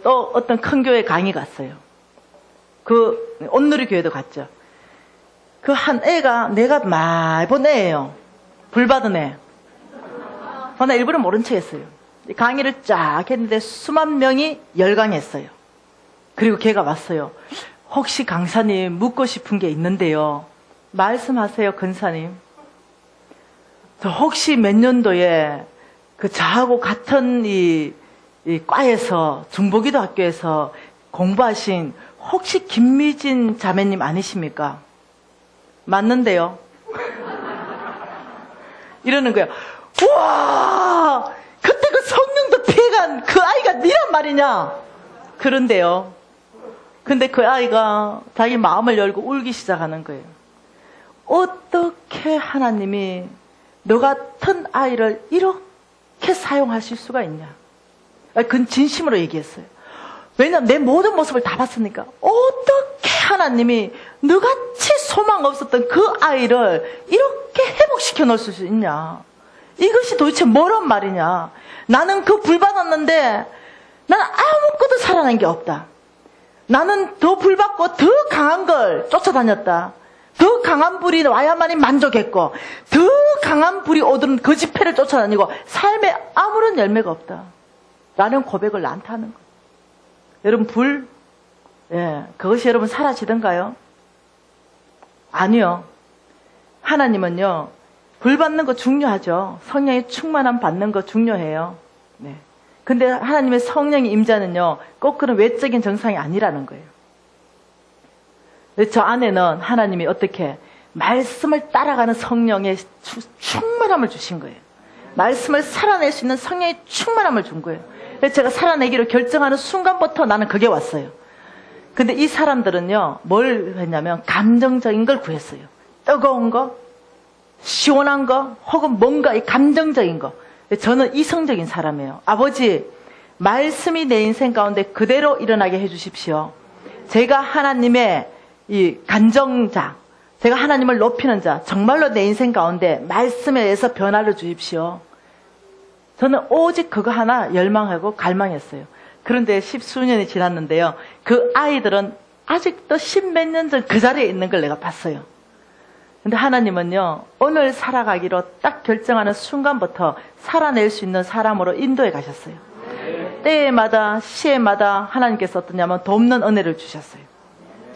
Speaker 1: 또 어떤 큰 교회 강의 갔어요. 그 온누리 교회도 갔죠. 그 한 애가 내가 많이 본 애예요. 불받은 애. 나 일부러 모른 척 했어요. 강의를 쫙 했는데 수만 명이 열광했어요. 그리고 걔가 왔어요. 혹시 강사님 묻고 싶은 게 있는데요. 말씀하세요, 근사님. 저 혹시 몇 년도에 그 저하고 같은 이 과에서 중보기도 학교에서 공부하신 혹시 김미진 자매님 아니십니까? 맞는데요. 이러는 거예요. 우와! 그때 그 성령도 피해간 그 아이가 니란 말이냐? 그런데요. 근데 그 아이가 자기 마음을 열고 울기 시작하는 거예요. 어떻게 하나님이 너 같은 아이를 이렇게 사용하실 수가 있냐? 그건 진심으로 얘기했어요. 왜냐면 내 모든 모습을 다 봤으니까. 어떻게 하나님이 너같이 소망 없었던 그 아이를 이렇게 회복시켜 놓을 수 있냐? 이것이 도대체 뭐란 말이냐? 나는 그 불 받았는데 나는 아무것도 살아난 게 없다. 나는 더 불 받고 더 강한 걸 쫓아다녔다. 더 강한 불이 와야만이 만족했고 더 강한 불이 오던 그 집회를 쫓아다니고 삶에 아무런 열매가 없다. 라는 고백을 나한테 하는 거예요. 여러분, 그것이 여러분 사라지던가요? 아니요. 하나님은요, 불 받는 거 중요하죠. 성령의 충만함 받는 거 중요해요. 네. 근데 하나님의 성령의 임재는요, 꼭 그런 외적인 정상이 아니라는 거예요. 저 안에는 하나님이 어떻게 말씀을 따라가는 성령의 충만함을 주신 거예요. 말씀을 살아낼 수 있는 성령의 충만함을 준 거예요. 그래서 제가 살아내기로 결정하는 순간부터 나는 그게 왔어요. 근데 이 사람들은요, 뭘 했냐면 감정적인 걸 구했어요. 뜨거운 거, 시원한 거, 혹은 뭔가 이 감정적인 거. 저는 이성적인 사람이에요. 아버지, 말씀이 내 인생 가운데 그대로 일어나게 해주십시오. 제가 하나님의 이 간정자, 제가 하나님을 높이는 자, 정말로 내 인생 가운데 말씀에 의해서 변화를 주십시오. 저는 오직 그거 하나 열망하고 갈망했어요. 그런데 10수년이 지났는데요, 그 아이들은 아직도 10몇 년 전 그 자리에 있는 걸 내가 봤어요. 근데 하나님은요, 오늘 살아가기로 딱 결정하는 순간부터 살아낼 수 있는 사람으로 인도해 가셨어요. 때마다 시에마다 하나님께서 어떠냐면 돕는 은혜를 주셨어요.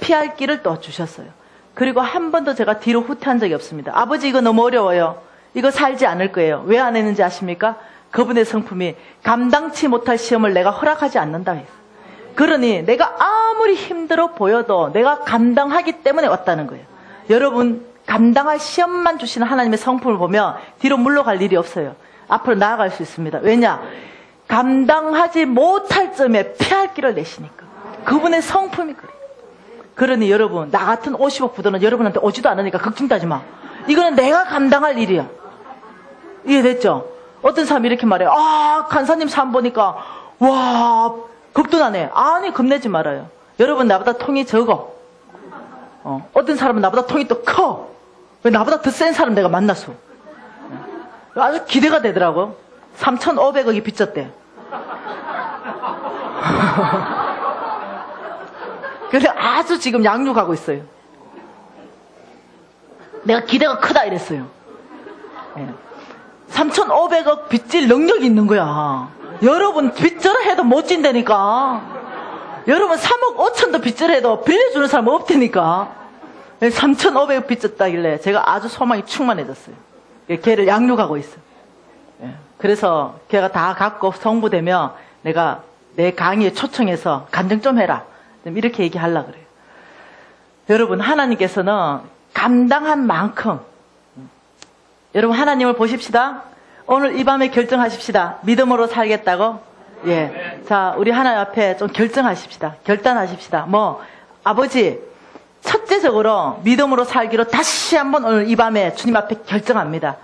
Speaker 1: 피할 길을 또 주셨어요. 그리고 한 번도 제가 뒤로 후퇴한 적이 없습니다. 아버지, 이거 너무 어려워요. 이거 살지 않을 거예요. 왜 안 했는지 아십니까? 그분의 성품이 감당치 못할 시험을 내가 허락하지 않는다 했어요. 그러니 내가 아무리 힘들어 보여도 내가 감당하기 때문에 왔다는 거예요. 여러분, 감당할 시험만 주시는 하나님의 성품을 보면 뒤로 물러갈 일이 없어요. 앞으로 나아갈 수 있습니다. 왜냐? 감당하지 못할 점에 피할 길을 내시니까. 그분의 성품이 그래요. 그러니 여러분, 나 같은 50억 부도는 여러분한테 오지도 않으니까 걱정하지 마. 이거는 내가 감당할 일이야. 이해됐죠? 어떤 사람이 이렇게 말해요. 아, 간사님 삶 보니까 와, 겁도 나네. 아니, 겁내지 말아요. 여러분, 나보다 통이 적어. 어떤 사람은 나보다 통이 또 커. 왜 나보다 더 센 사람 내가 만났어. 아주 기대가 되더라고. 3,500억이 빚졌대. 그래서 아주 지금 양육하고 있어요. 내가 기대가 크다 이랬어요. 3,500억 빚질 능력이 있는 거야. 여러분, 빚져라 해도 못 진다니까. 여러분, 3억 5천도 빚져라 해도 빌려주는 사람 없다니까. 3,500억 빚졌다길래 제가 아주 소망이 충만해졌어요. 걔를 양육하고 있어요. 그래서 걔가 다 갖고 성부되면 내가 내 강의에 초청해서 간증 좀 해라. 이렇게 얘기하려고 그래요. 여러분, 하나님께서는 감당한 만큼, 여러분, 하나님을 보십시다. 오늘 이 밤에 결정하십시다. 믿음으로 살겠다고? 예. 자, 우리 하나님 앞에 좀 결정하십시다. 결단하십시다. 아버지, 첫째적으로 믿음으로 살기로 다시 한번 오늘 이 밤에 주님 앞에 결정합니다.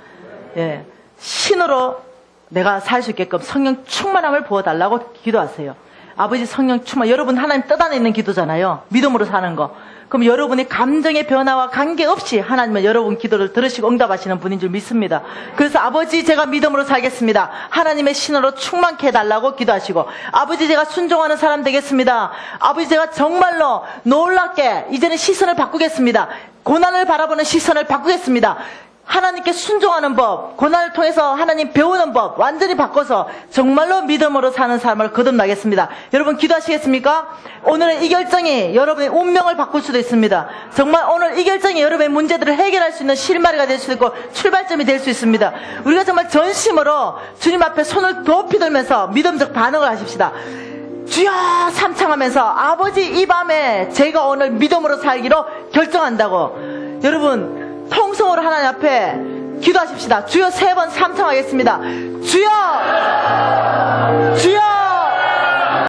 Speaker 1: 예. 신으로 내가 살 수 있게끔 성령 충만함을 부어달라고 기도하세요. 아버지, 성령 충만. 여러분, 하나님 뜻 안에 있는 기도잖아요. 믿음으로 사는 거. 그럼 여러분의 감정의 변화와 관계없이 하나님은 여러분 기도를 들으시고 응답하시는 분인 줄 믿습니다. 그래서 아버지, 제가 믿음으로 살겠습니다. 하나님의 신으로 충만케 해달라고 기도하시고, 아버지, 제가 순종하는 사람 되겠습니다. 아버지, 제가 정말로 놀랍게 이제는 시선을 바꾸겠습니다. 고난을 바라보는 시선을 바꾸겠습니다. 하나님께 순종하는 법, 고난을 통해서 하나님 배우는 법 완전히 바꿔서 정말로 믿음으로 사는 삶을 거듭나겠습니다. 여러분, 기도하시겠습니까? 오늘은 이 결정이 여러분의 운명을 바꿀 수도 있습니다. 정말 오늘 이 결정이 여러분의 문제들을 해결할 수 있는 실마리가 될 수도 있고 출발점이 될 수 있습니다. 우리가 정말 전심으로 주님 앞에 손을 높이 들면서 믿음적 반응을 하십시다. 주여 삼창하면서, 아버지, 이 밤에 제가 오늘 믿음으로 살기로 결정한다고. 여러분, 통성으로 하나님 앞에 기도하십시다. 주여 3번 삼창하겠습니다. 주여!